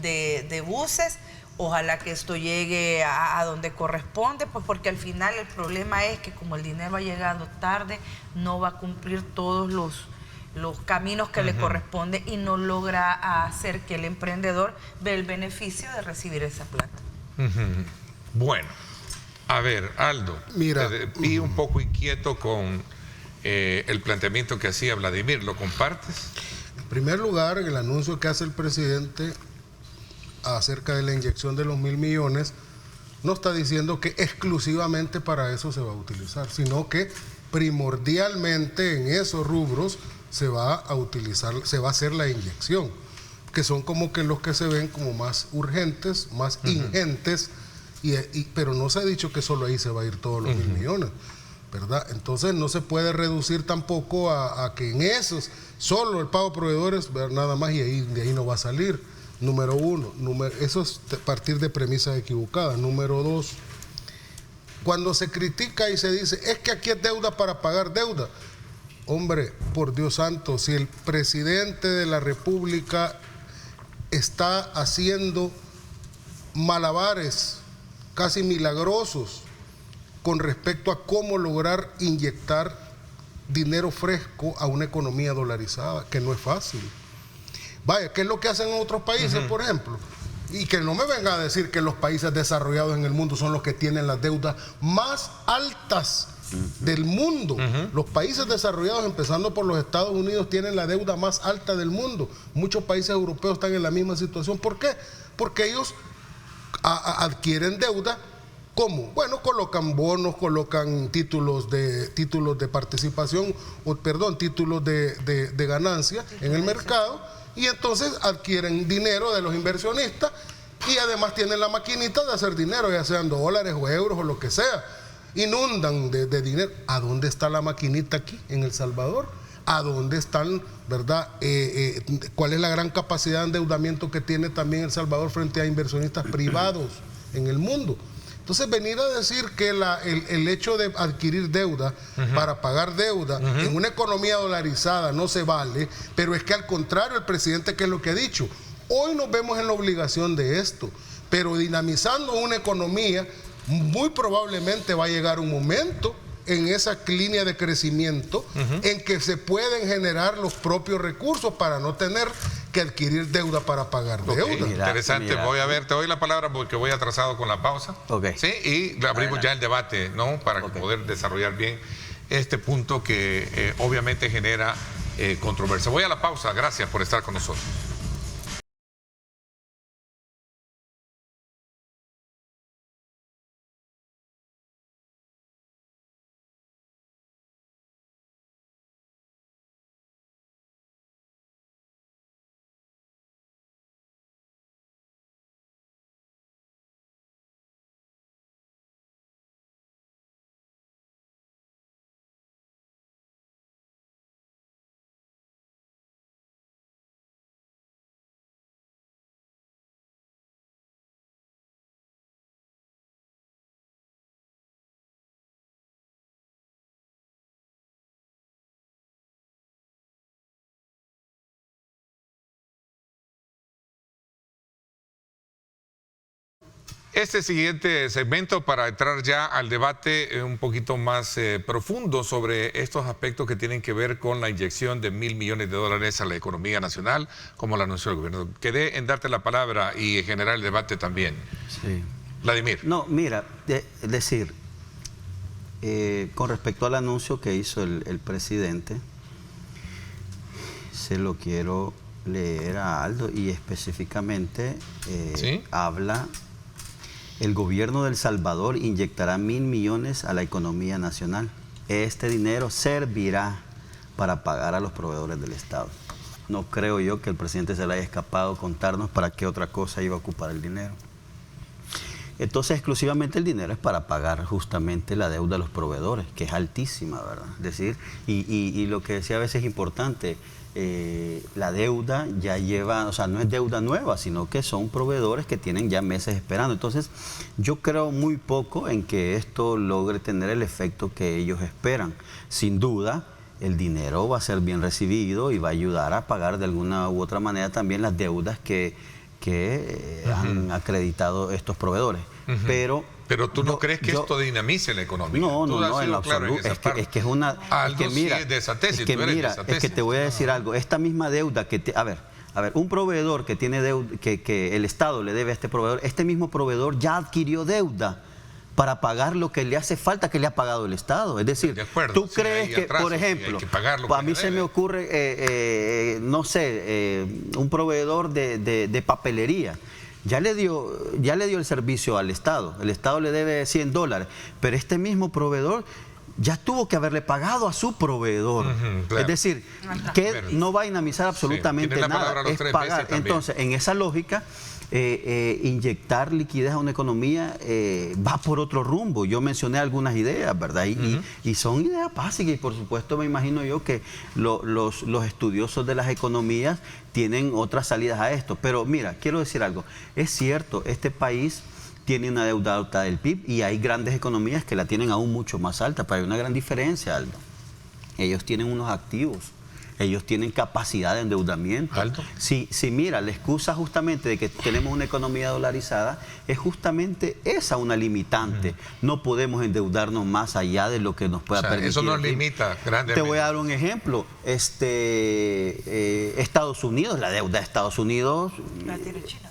de buses. Ojalá que esto llegue a donde corresponde, pues porque al final el problema es que como el dinero ha llegado tarde, no va a cumplir todos los caminos que le corresponde y no logra hacer que el emprendedor vea el beneficio de recibir esa plata. Bueno, a ver, Aldo, mira, te vi un poco inquieto con el planteamiento que hacía Vladimir, ¿lo compartes? En primer lugar, el anuncio que hace el presidente acerca de la inyección de los 1,000 millones no está diciendo que exclusivamente para eso se va a utilizar, sino que primordialmente en esos rubros se va a utilizar, se va a hacer la inyección, que son como que los que se ven como más urgentes, más ingentes, pero no se ha dicho que solo ahí se va a ir todos los 1,000 millones. ¿Verdad? Entonces no se puede reducir tampoco a que en esos solo el pago a proveedores, nada más, y de ahí no va a salir. Número uno, eso es partir de premisas equivocadas. Número dos, cuando se critica y se dice, es que aquí es deuda para pagar deuda. Hombre, por Dios santo, si el presidente de la República está haciendo malabares casi milagrosos con respecto a cómo lograr inyectar dinero fresco a una economía dolarizada, que no es fácil. Vaya, ¿qué es lo que hacen en otros países, por ejemplo? Y que no me venga a decir que los países desarrollados en el mundo son los que tienen las deudas más altas del mundo. Los países desarrollados, empezando por los Estados Unidos, tienen la deuda más alta del mundo. Muchos países europeos están en la misma situación. ¿Por qué? Porque ellos adquieren deuda ¿Cómo? Bueno, colocan bonos, colocan títulos de participación, títulos de ganancia en el mercado, y entonces adquieren dinero de los inversionistas y además tienen la maquinita de hacer dinero, ya sean dólares o euros o lo que sea. Inundan de dinero. ¿A dónde está la maquinita aquí en El Salvador? ¿A dónde están, verdad? ¿Cuál es la gran capacidad de endeudamiento que tiene también El Salvador frente a inversionistas privados en el mundo? Entonces, venir a decir que el hecho de adquirir deuda para pagar deuda en una economía dolarizada no se vale, pero es que al contrario, el presidente, ¿qué es lo que ha dicho? Hoy nos vemos en la obligación de esto, pero dinamizando una economía, muy probablemente va a llegar un momento en esa línea de crecimiento en que se pueden generar los propios recursos para no tener que adquirir deuda para pagar deuda. Interesante. Voy a ver, te doy la palabra porque voy atrasado con la pausa. Sí, y abrimos ya el debate, ¿no? Para poder desarrollar bien este punto que obviamente genera controversia. Voy a la pausa. Gracias por estar con nosotros. Este siguiente segmento para entrar ya al debate un poquito más profundo sobre estos aspectos que tienen que ver con la inyección de $1.000 millones a la economía nacional, como lo anunció el gobierno. Quedé en darte la palabra y generar el debate también. Sí. Vladimir. No, mira, con respecto al anuncio que hizo el presidente, se lo quiero leer a Aldo y específicamente ¿sí? habla... El gobierno de El Salvador inyectará $1.000 millones a la economía nacional. Este dinero servirá para pagar a los proveedores del Estado. No creo yo que el presidente se le haya escapado contarnos para qué otra cosa iba a ocupar el dinero. Entonces, exclusivamente el dinero es para pagar justamente la deuda de los proveedores, que es altísima, ¿verdad? Es decir, y lo que decía a veces es importante, la deuda ya lleva, o sea, no es deuda nueva, sino que son proveedores que tienen ya meses esperando. Entonces, yo creo muy poco en que esto logre tener el efecto que ellos esperan. Sin duda, el dinero va a ser bien recibido y va a ayudar a pagar de alguna u otra manera también las deudas que han acreditado estos proveedores. Pero tú no crees que esto dinamice la economía. No, en lo absoluto. Es que es una... Aldo, es que mira, sí es de esa tesis, es que, mira, es que te voy a decir algo. Esta misma deuda que... A ver, un proveedor que tiene deuda, que el Estado le debe a este proveedor, este mismo proveedor ya adquirió deuda para pagar lo que le hace falta que le ha pagado el Estado. Es decir, tú crees que, por ejemplo, a mí se me ocurre, no sé, un proveedor de papelería. Ya le dio el servicio al Estado. El Estado le debe $100, pero este mismo proveedor ya tuvo que haberle pagado a su proveedor. Claro. Es decir, que no va a dinamizar absolutamente nada, es pagar. Entonces, en esa lógica, inyectar liquidez a una economía va por otro rumbo. Yo mencioné algunas ideas, ¿verdad? Y son ideas básicas y por supuesto me imagino yo que los estudiosos de las economías tienen otras salidas a esto. Pero mira, quiero decir algo. Es cierto, este país tiene una deuda alta del PIB y hay grandes economías que la tienen aún mucho más alta, pero hay una gran diferencia, Aldo. Ellos tienen unos activos. Ellos tienen capacidad de endeudamiento. Alto. Sí, mira, la excusa justamente de que tenemos una economía dolarizada es justamente esa una limitante. No podemos endeudarnos más allá de lo que nos pueda permitir. Eso nos limita grandemente. Te voy a dar un ejemplo. Estados Unidos, la deuda de Estados Unidos La tiene China.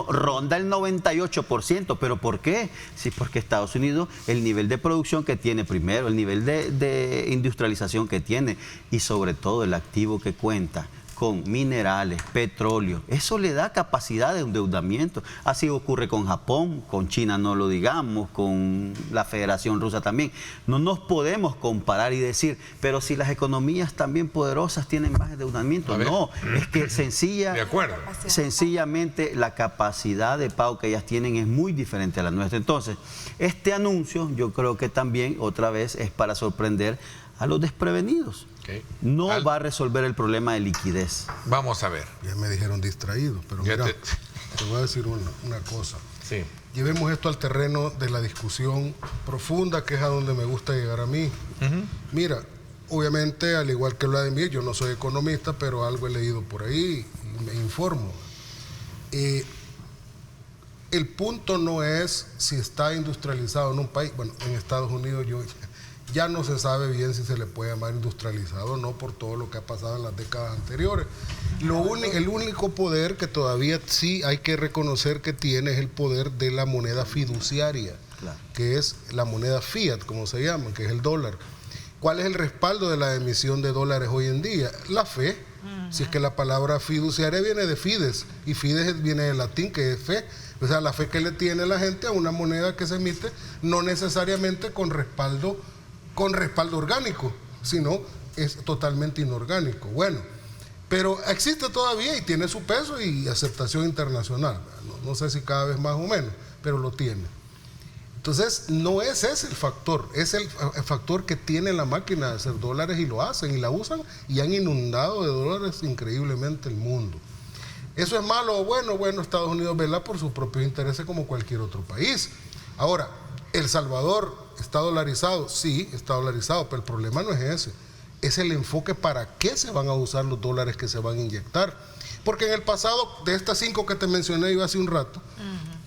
Ronda el 98%. ¿Pero por qué? Sí, porque Estados Unidos, el nivel de producción que tiene primero, el nivel de industrialización que tiene y sobre todo el activo que cuenta con minerales, petróleo, eso le da capacidad de endeudamiento. Así ocurre con Japón, con China no lo digamos, con la Federación Rusa también. No nos podemos comparar y decir, pero si las economías también poderosas tienen más endeudamiento. No, es que sencillamente la capacidad de pago que ellas tienen es muy diferente a la nuestra. Entonces, este anuncio yo creo que también otra vez es para sorprender a los desprevenidos. No va a resolver el problema de liquidez. Vamos a ver. Ya me dijeron distraído, pero mira, te voy a decir una cosa. Sí. Llevemos esto al terreno de la discusión profunda, que es a donde me gusta llegar a mí. Mira, obviamente, al igual que Vladimir, yo no soy economista, pero algo he leído por ahí y me informo. El punto no es si está industrializado en un país. Bueno, en Estados Unidos ya no se sabe bien si se le puede llamar industrializado o no, por todo lo que ha pasado en las décadas anteriores. El único poder que todavía sí hay que reconocer que tiene es el poder de la moneda fiduciaria, que es la moneda fiat, como se llama, que es el dólar. ¿Cuál es el respaldo de la emisión de dólares hoy en día? La fe. Si es que la palabra fiduciaria viene de fides, y fides viene del latín, que es fe. O sea, la fe que le tiene la gente a una moneda que se emite, no necesariamente con respaldo orgánico, sino es totalmente inorgánico. Bueno, pero existe todavía y tiene su peso y aceptación internacional. No sé si cada vez más o menos, pero lo tiene. Entonces, no es ese el factor, es el factor que tiene la máquina de hacer dólares, y lo hacen y la usan y han inundado de dólares increíblemente el mundo. ¿Eso es malo o bueno? Bueno, Estados Unidos vela por sus propios intereses como cualquier otro país. Ahora, El Salvador está dolarizado, sí, está dolarizado, pero el problema no es ese. Es el enfoque para qué se van a usar los dólares que se van a inyectar. Porque en el pasado, de estas 5 que te mencioné yo hace un rato,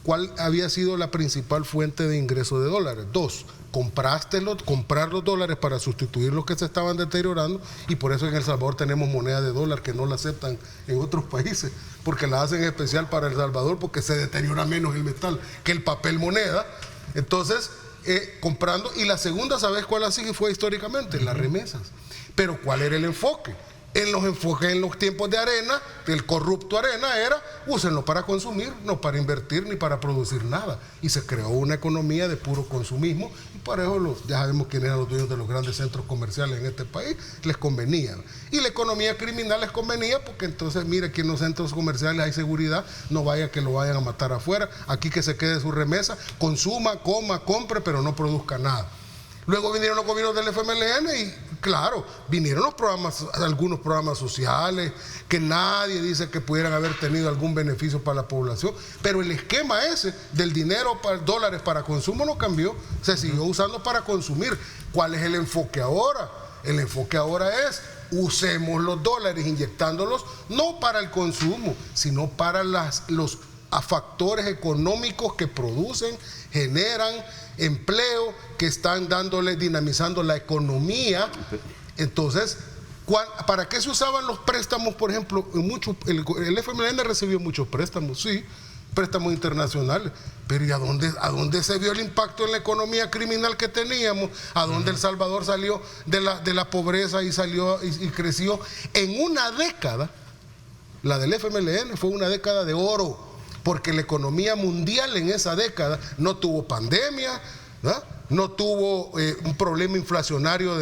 ¿cuál había sido la principal fuente de ingreso de dólares? 2, comprar los dólares para sustituir los que se estaban deteriorando, y por eso en El Salvador tenemos moneda de dólar que no la aceptan en otros países, porque la hacen especial para El Salvador porque se deteriora menos el metal que el papel moneda. Entonces, comprando. Y la segunda, ¿sabes cuál así fue históricamente? Las remesas. Pero ¿cuál era el enfoque? En los tiempos de Arena, del corrupto Arena, era úsenlo para consumir, no para invertir ni para producir nada. Y se creó una economía de puro consumismo, y para eso ya sabemos quiénes eran los dueños de los grandes centros comerciales en este país, les convenía. Y la economía criminal les convenía porque entonces, mire, aquí en los centros comerciales hay seguridad, no vaya que lo vayan a matar afuera, aquí que se quede su remesa, consuma, coma, compre, pero no produzca nada. Luego vinieron los gobiernos del FMLN y, claro, vinieron algunos programas sociales que nadie dice que pudieran haber tenido algún beneficio para la población, pero el esquema ese del dinero, dólares para consumo, no cambió, se siguió usando para consumir. ¿Cuál es el enfoque ahora? El enfoque ahora es: usemos los dólares inyectándolos no para el consumo, sino para los factores económicos que producen, generan empleo, que están dinamizando la economía. Entonces, ¿para qué se usaban los préstamos? Por ejemplo, el FMLN recibió muchos préstamos, sí, préstamos internacionales, pero ¿y a dónde se vio el impacto en la economía criminal que teníamos? ¿A dónde El Salvador salió de la pobreza y creció? En una década, la del FMLN fue una década de oro, porque la economía mundial en esa década no tuvo pandemia, no tuvo un problema inflacionario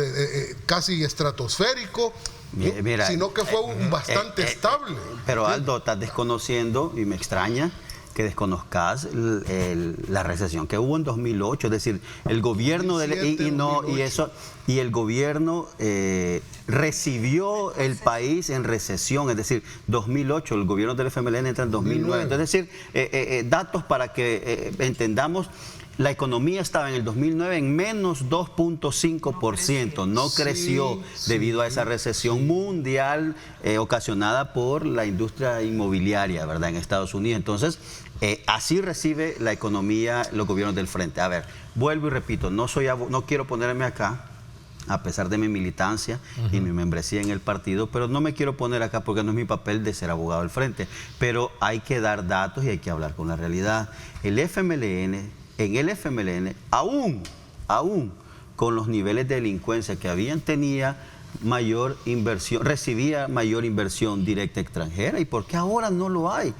casi estratosférico, Mira, sino que fue bastante estable. Pero Aldo, estás desconociendo, y me extraña que desconozcas la recesión que hubo en 2008, es decir, el gobierno y el gobierno recibió el país en recesión, es decir, 2008, el gobierno del FMLN entra en 2009. Es decir, datos para que entendamos. La economía estaba en el 2009 en menos 2.5%, no creció debido a esa recesión mundial ocasionada por la industria inmobiliaria, ¿verdad?, en Estados Unidos. Entonces, así recibe la economía los gobiernos del frente. A ver, vuelvo y repito, no quiero ponerme acá, a pesar de mi militancia y mi membresía en el partido, pero no me quiero poner acá porque no es mi papel de ser abogado del frente. Pero hay que dar datos y hay que hablar con la realidad. En el FMLN, aún con los niveles de delincuencia que tenía mayor inversión, recibía mayor inversión directa extranjera. ¿Y por qué ahora no lo hay?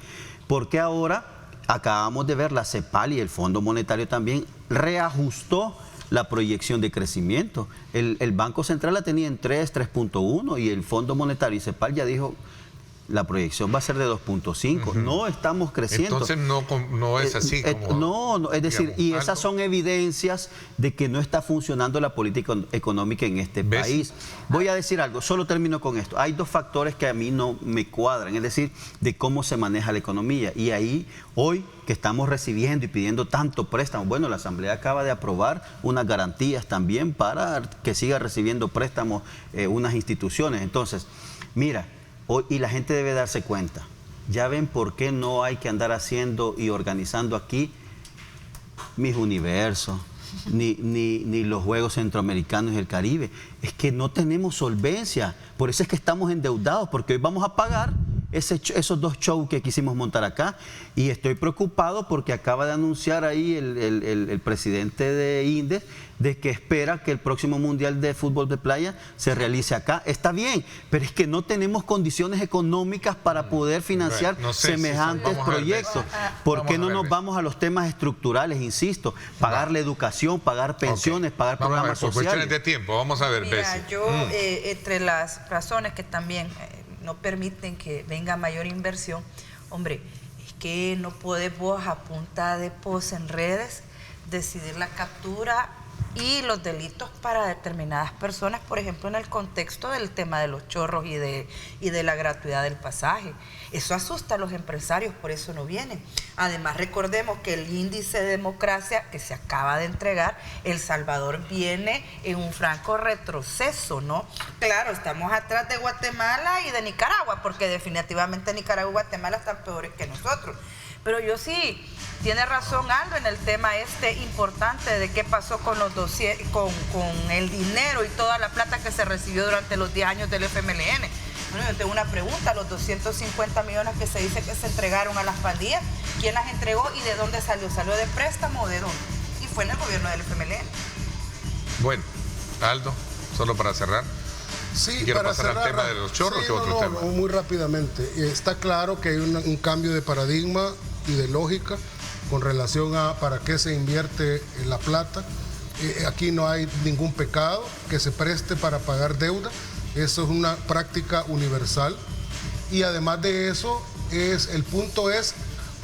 Porque ahora acabamos de ver la CEPAL y el Fondo Monetario también reajustó la proyección de crecimiento. El Banco Central la tenía en 3.1 y el Fondo Monetario y CEPAL ya dijo la proyección va a ser de 2.5. No estamos creciendo. Entonces no es así como... No, es decir, digamos, y esas algo. son evidencias de que no está funcionando la política económica en este ¿Ves? país. Voy a decir algo, solo termino con esto. Hay dos factores que a mí no me cuadran, es decir, de cómo se maneja la economía. Y ahí, hoy que estamos recibiendo y pidiendo tanto préstamo, bueno, la Asamblea acaba de aprobar unas garantías también para que siga recibiendo préstamos unas instituciones. Entonces, mira, hoy, y la gente debe darse cuenta, ya ven por qué no hay que andar haciendo y organizando aquí mis universos, ni los Juegos Centroamericanos y el Caribe. Es que no tenemos solvencia, por eso es que estamos endeudados, porque hoy vamos a pagar esos dos shows que quisimos montar acá. Y estoy preocupado porque acaba de anunciar ahí el presidente de INDES de que espera que el próximo Mundial de Fútbol de Playa se realice acá. Está bien, pero es que no tenemos condiciones económicas para poder financiar No sé semejantes proyectos. ¿Por qué no nos vamos a los temas estructurales? Insisto, pagar la educación, pagar pensiones, pagar Vamos a ver, programas por sociales. cuestiones de tiempo, vamos a ver, Mira, Bessie. yo entre las razones que también no permiten que venga mayor inversión, hombre, es que no podés vos a punta de post en redes decidir la captura y los delitos para determinadas personas, por ejemplo, en el contexto del tema de los chorros y de la gratuidad del pasaje. Eso asusta a los empresarios, por eso no vienen. Además, recordemos que el índice de democracia que se acaba de entregar, El Salvador viene en un franco retroceso, ¿no? Claro, estamos atrás de Guatemala y de Nicaragua, porque definitivamente Nicaragua y Guatemala están peores que nosotros. Pero yo sí, tiene razón Aldo en el tema importante de qué pasó con los con el dinero y toda la plata que se recibió durante los 10 años del FMLN. Bueno, yo tengo una pregunta, los 250 millones que se dice que se entregaron a las pandillas, ¿quién las entregó y de dónde salió? ¿Salió de préstamo o de dónde? Y fue en el gobierno del FMLN. Bueno, Aldo, solo para cerrar. Sí, Quiero para pasar cerrar, al tema de los chorros, sí, que otro tema. muy rápidamente. Está claro que hay un cambio de paradigma y de lógica con relación a para qué se invierte la plata. Aquí no hay ningún pecado que se preste para pagar deuda. Eso es una práctica universal. Y además de eso, el punto es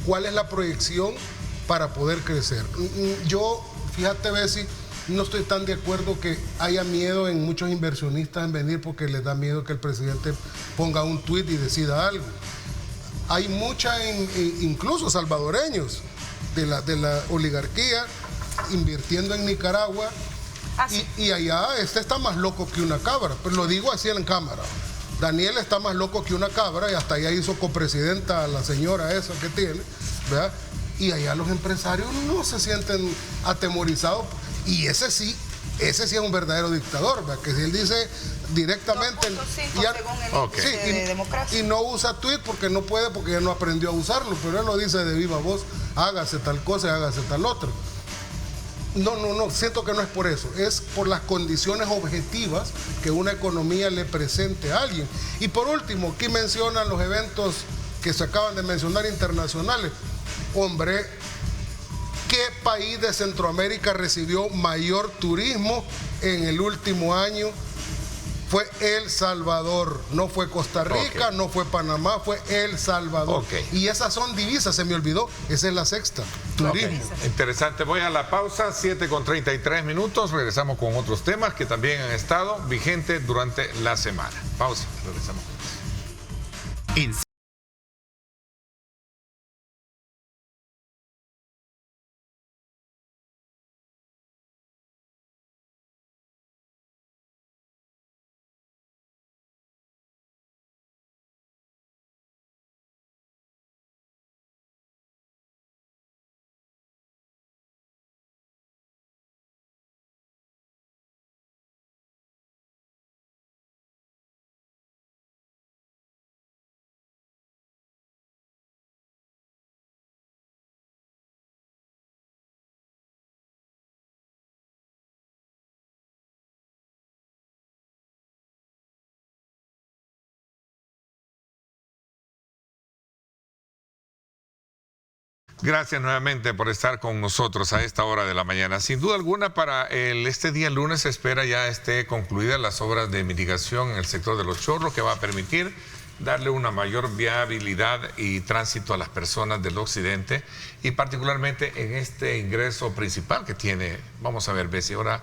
cuál es la proyección para poder crecer. Yo, fíjate, Bessie, no estoy tan de acuerdo que haya miedo en muchos inversionistas en venir porque les da miedo que el presidente ponga un tuit y decida algo. Hay incluso salvadoreños de la oligarquía invirtiendo en Nicaragua y allá está más loco que una cabra, pero lo digo así en cámara. Daniel está más loco que una cabra y hasta allá hizo copresidenta a la señora esa que tiene, ¿verdad? Y allá los empresarios no se sienten atemorizados. Y ese sí es un verdadero dictador, ¿verdad? Que si él dice directamente... 2.5 según el índice de democracia. Y no usa tweet porque no puede, porque ya no aprendió a usarlo, pero él lo dice de viva voz, hágase tal cosa y hágase tal otra. No, siento que no es por eso, es por las condiciones objetivas que una economía le presente a alguien. Y por último, aquí mencionan los eventos que se acaban de mencionar internacionales. Hombre, ¿qué país de Centroamérica recibió mayor turismo en el último año? Fue El Salvador, no fue Costa Rica, no fue Panamá, fue El Salvador. Y esas son divisas, se me olvidó, esa es la sexta, turismo. Interesante, voy a la pausa, 7:33, regresamos con otros temas que también han estado vigentes durante la semana. Pausa, regresamos. Gracias nuevamente por estar con nosotros a esta hora de la mañana. Sin duda alguna, para este día lunes se espera ya esté concluidas las obras de mitigación en el sector de Los Chorros, que va a permitir darle una mayor viabilidad y tránsito a las personas del occidente, y particularmente en este ingreso principal que tiene. Vamos a ver, Bessie, ahora,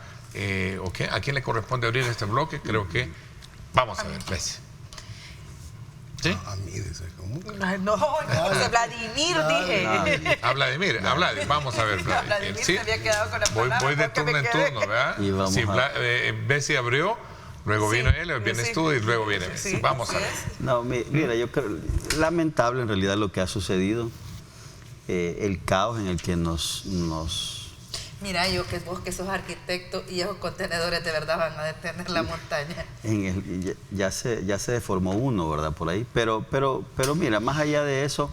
¿a quién le corresponde abrir este bloque? Creo que vamos a ver, Bessie. ¿Sí? A mí, dice, ¿cómo? No, Vladimir, dije. Vladimir, vamos a ver, Vladimir. Vladimir ¿Sí? se había quedado con la Voy palabra de porque turno me en quedé. turno, ¿verdad? Y vamos Si a- Bessie abrió, luego Sí, vino él, vienes sí. tú y luego viene Bessie. Sí, Vamos a así ver. es. No, mira, yo creo, lamentable en realidad lo que ha sucedido, el caos en el que nos Mira, vos que sos arquitecto y esos contenedores de verdad van a detener la montaña. ya se deformó uno, ¿verdad? Por ahí. Pero mira, más allá de eso,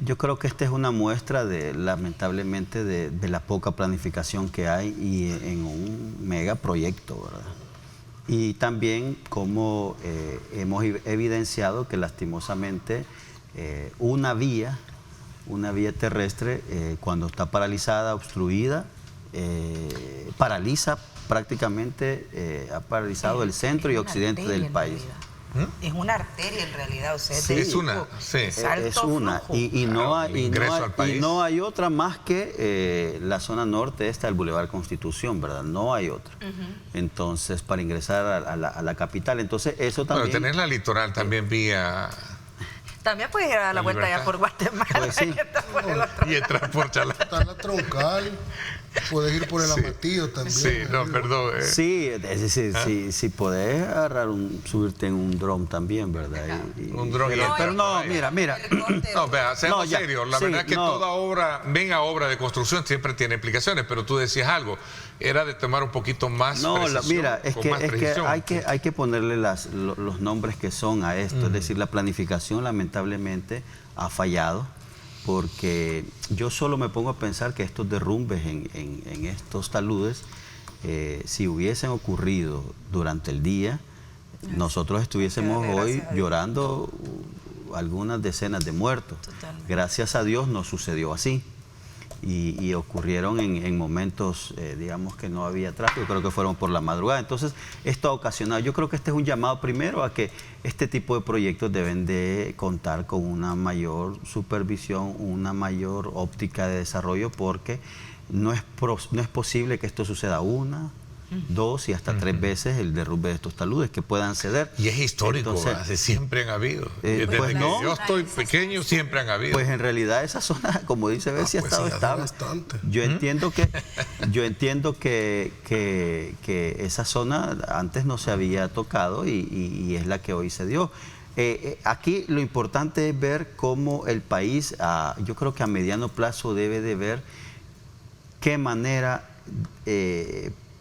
yo creo que esta es una muestra lamentablemente, de la poca planificación que hay y en un megaproyecto, ¿verdad? Y también como hemos evidenciado que lastimosamente una vía terrestre, cuando está paralizada, obstruida, paraliza prácticamente, ha paralizado el centro y occidente del país. Es una arteria en realidad, o sea, Sí, de es una, sí. es alto Es una, flujo. y no Claro, hay, ingreso al país. no hay otra más que la zona norte esta del Boulevard Constitución, ¿verdad? No hay otra. Entonces, para ingresar a la capital, entonces eso también... Bueno, tenés la litoral también vía... También puedes ir a dar la vuelta allá Libertad. por Guatemala. Pues sí. y está por el otro. Y entrar por Chalá. Está la troncal, puedes ir por el Amatillo también. Sí, no, perdón. Sí, es decir, si podés agarrar subirte en un dron también, ¿verdad? Un dron y Pero no, mira. No, vea, seamos No, ya, serios. La sí, verdad que no. toda obra, venga obra de construcción, siempre tiene implicaciones, pero tú decías algo, era de tomar un poquito más No, precisión, mira, es con que, más precisión. hay que ponerle los nombres que son a esto. Es decir, la planificación lamentablemente ha fallado, porque yo solo me pongo a pensar que estos derrumbes en estos taludes, si hubiesen ocurrido durante el día, nosotros estuviésemos Gracias hoy a Dios. llorando algunas decenas de muertos. Totalmente. Gracias a Dios no sucedió así. Y ocurrieron en momentos, digamos, que no había tráfico, creo que fueron por la madrugada. Entonces, esto ha ocasionado, yo creo que este es un llamado primero a que este tipo de proyectos deben de contar con una mayor supervisión, una mayor óptica de desarrollo, porque no es posible que esto suceda una, dos y hasta tres veces el derrumbe de estos taludes que puedan ceder. Y es histórico, Entonces, ¿verdad? Siempre han habido. Desde pues que no. yo estoy pequeño, siempre han habido. Pues en realidad esa zona, como dice Bessie, ha pues estado sí, hace estable. bastante. Yo entiendo que esa zona antes no se había tocado y es la que hoy se dio. Aquí lo importante es ver cómo el país, yo creo que a mediano plazo debe de ver qué manera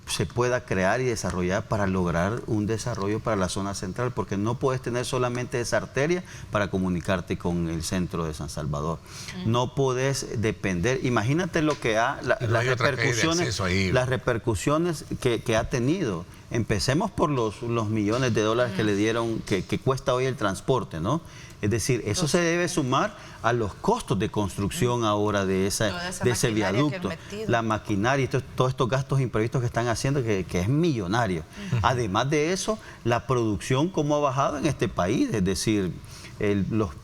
se pueda crear y desarrollar para lograr un desarrollo para la zona central, porque no puedes tener solamente esa arteria para comunicarte con el centro de San Salvador. No puedes depender, imagínate lo que Y no hay otra calle de acceso ahí. las repercusiones que ha tenido. Empecemos por los millones de dólares que le dieron, que cuesta hoy el transporte, ¿no? Es decir, eso se debe sumar a los costos de construcción ahora de ese maquinaria que han viaducto, metido. la maquinaria y todos estos gastos imprevistos que están haciendo, que es millonario. Además de eso, la producción cómo ha bajado en este país, es decir,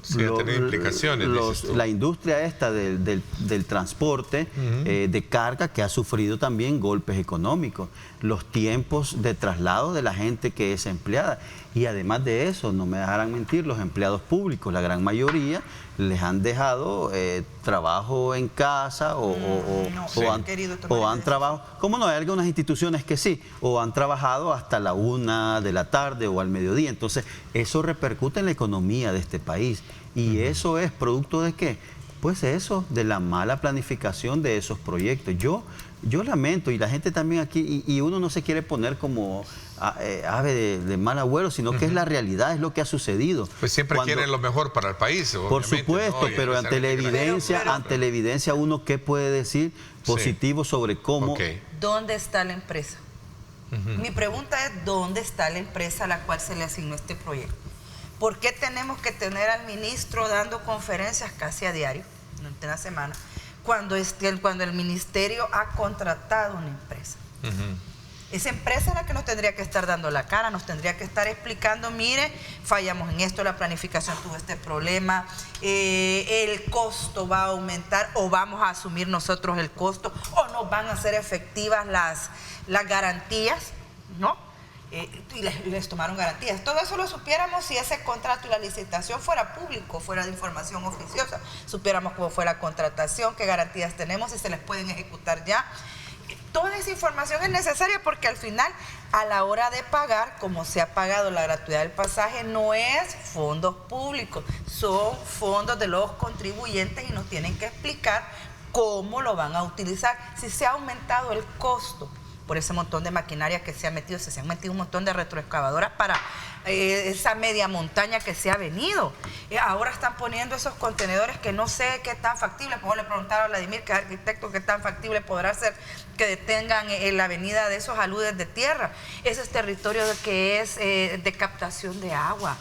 Sí, ha tenido implicaciones, dices tú. la industria esta del transporte de carga, que ha sufrido también golpes económicos, los tiempos de traslado de la gente que es empleada, y además de eso, no me dejarán mentir, los empleados públicos, la gran mayoría les han dejado trabajo en casa o han trabajado, ¿cómo no? Hay algunas instituciones que sí, o han trabajado hasta la 1 de la tarde o al mediodía. Entonces, eso repercute en la economía de este país. ¿Y eso es producto de qué? Pues eso, de la mala planificación de esos proyectos. Yo lamento, y la gente también aquí, y uno no se quiere poner como ave de mal agüero, sino que es la realidad, es lo que ha sucedido. Pues siempre quieren lo mejor para el país, Por obviamente, supuesto, ¿no? pero ante la evidencia, uno qué puede decir positivo sobre cómo... Ok. ¿Dónde está la empresa? Mi pregunta es, ¿dónde está la empresa a la cual se le asignó este proyecto? ¿Por qué tenemos que tener al ministro dando conferencias casi a diario? durante una semana, cuando el ministerio ha contratado una empresa. Esa empresa es la que nos tendría que estar dando la cara, nos tendría que estar explicando, mire, fallamos en esto, la planificación tuvo este problema, el costo va a aumentar o vamos a asumir nosotros el costo o nos van a ser efectivas las garantías, ¿no? Y les tomaron garantías. Todo eso lo supiéramos si ese contrato y la licitación fuera público, fuera de información oficiosa. Supiéramos cómo fue la contratación, qué garantías tenemos, si se les pueden ejecutar ya. Toda esa información es necesaria porque al final, a la hora de pagar, como se ha pagado la gratuidad del pasaje, no es fondos públicos, son fondos de los contribuyentes y nos tienen que explicar cómo lo van a utilizar. Si se ha aumentado el costo por ese montón de maquinaria que se han metido un montón de retroexcavadoras para esa media montaña que se ha venido. Ahora están poniendo esos contenedores que no sé qué tan factible, como le preguntaron a Vladimir, que es arquitecto, qué tan factible podrá ser que detengan en la avenida de esos aludes de tierra. Ese es territorio que es de captación de agua.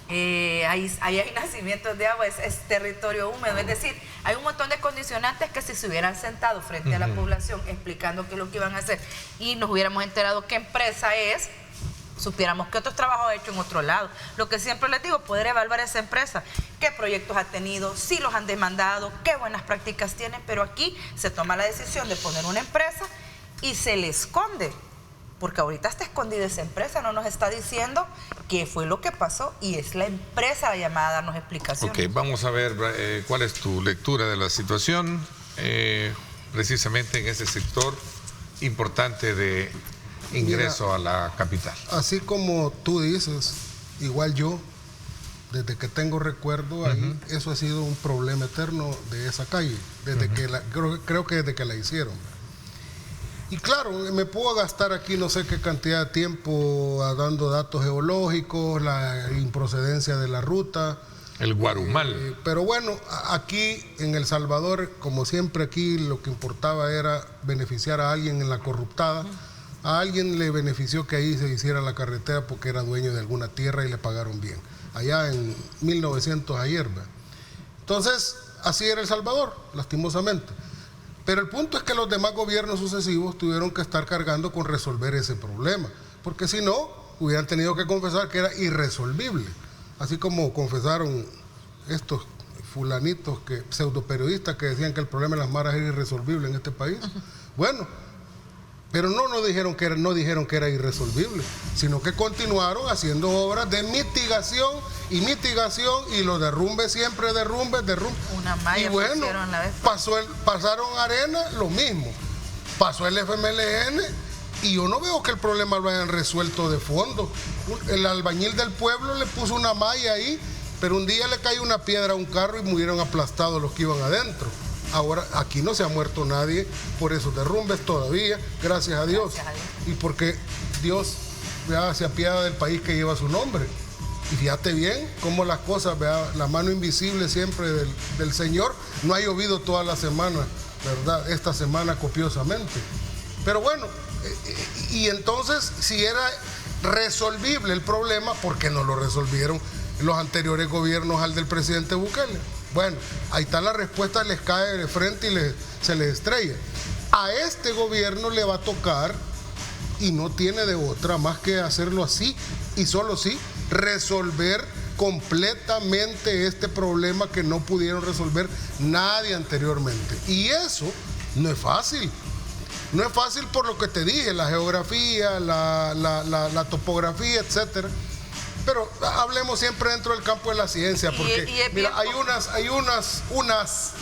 Ahí hay nacimientos de agua, es territorio húmedo, es decir, hay un montón de condicionantes que si se hubieran sentado frente a la población explicando qué es lo que iban a hacer y nos hubiéramos enterado qué empresa es, supiéramos qué otros trabajos ha hecho en otro lado. Lo que siempre les digo, poder evaluar esa empresa, qué proyectos ha tenido, si los han demandado, qué buenas prácticas tienen, pero aquí se toma la decisión de poner una empresa y se le esconde. Porque ahorita está escondida esa empresa, no nos está diciendo qué fue lo que pasó y es la empresa la llamada a darnos explicaciones. Ok, vamos a ver cuál es tu lectura de la situación, precisamente en ese sector importante de ingreso a la capital. Así como tú dices, igual yo, desde que tengo recuerdo ahí, eso ha sido un problema eterno de esa calle, desde que creo que desde que la hicieron. Y claro, me puedo gastar aquí no sé qué cantidad de tiempo dando datos geológicos, la improcedencia de la ruta. El Guarumal. Pero bueno, aquí en El Salvador, como siempre aquí, lo que importaba era beneficiar a alguien en la corruptada. A alguien le benefició que ahí se hiciera la carretera porque era dueño de alguna tierra y le pagaron bien. Allá en 1900 ayer. Entonces, así era El Salvador, lastimosamente. Pero el punto es que los demás gobiernos sucesivos tuvieron que estar cargando con resolver ese problema, porque si no, hubieran tenido que confesar que era irresolvible, así como confesaron estos fulanitos, pseudoperiodistas que decían que el problema de las maras era irresolvible en este país. Bueno, pero no dijeron que era irresolvible, sino que continuaron haciendo obras de mitigación y los derrumbes siempre, derrumbes. Una malla y bueno, pasaron arena, lo mismo. Pasó el FMLN y yo no veo que el problema lo hayan resuelto de fondo. El albañil del pueblo le puso una malla ahí, pero un día le cayó una piedra a un carro y murieron aplastados los que iban adentro. Ahora, aquí no se ha muerto nadie por esos derrumbes todavía, gracias a Dios. Y porque Dios se apiada del país que lleva su nombre. Y fíjate bien cómo las cosas, la mano invisible siempre del Señor. No ha llovido toda la semana, ¿verdad? Esta semana copiosamente. Pero bueno, y entonces, si era resolvible el problema, ¿por qué no lo resolvieron los anteriores gobiernos al del presidente Bukele? Bueno, ahí está la respuesta, les cae de frente y se les estrella. A este gobierno le va a tocar, y no tiene de otra más que hacerlo así, y solo sí, resolver completamente este problema que no pudieron resolver nadie anteriormente. Y eso no es fácil. No es fácil por lo que te dije, la geografía, la topografía, etcétera. Pero hablemos siempre dentro del campo de la ciencia, porque mira, hay unas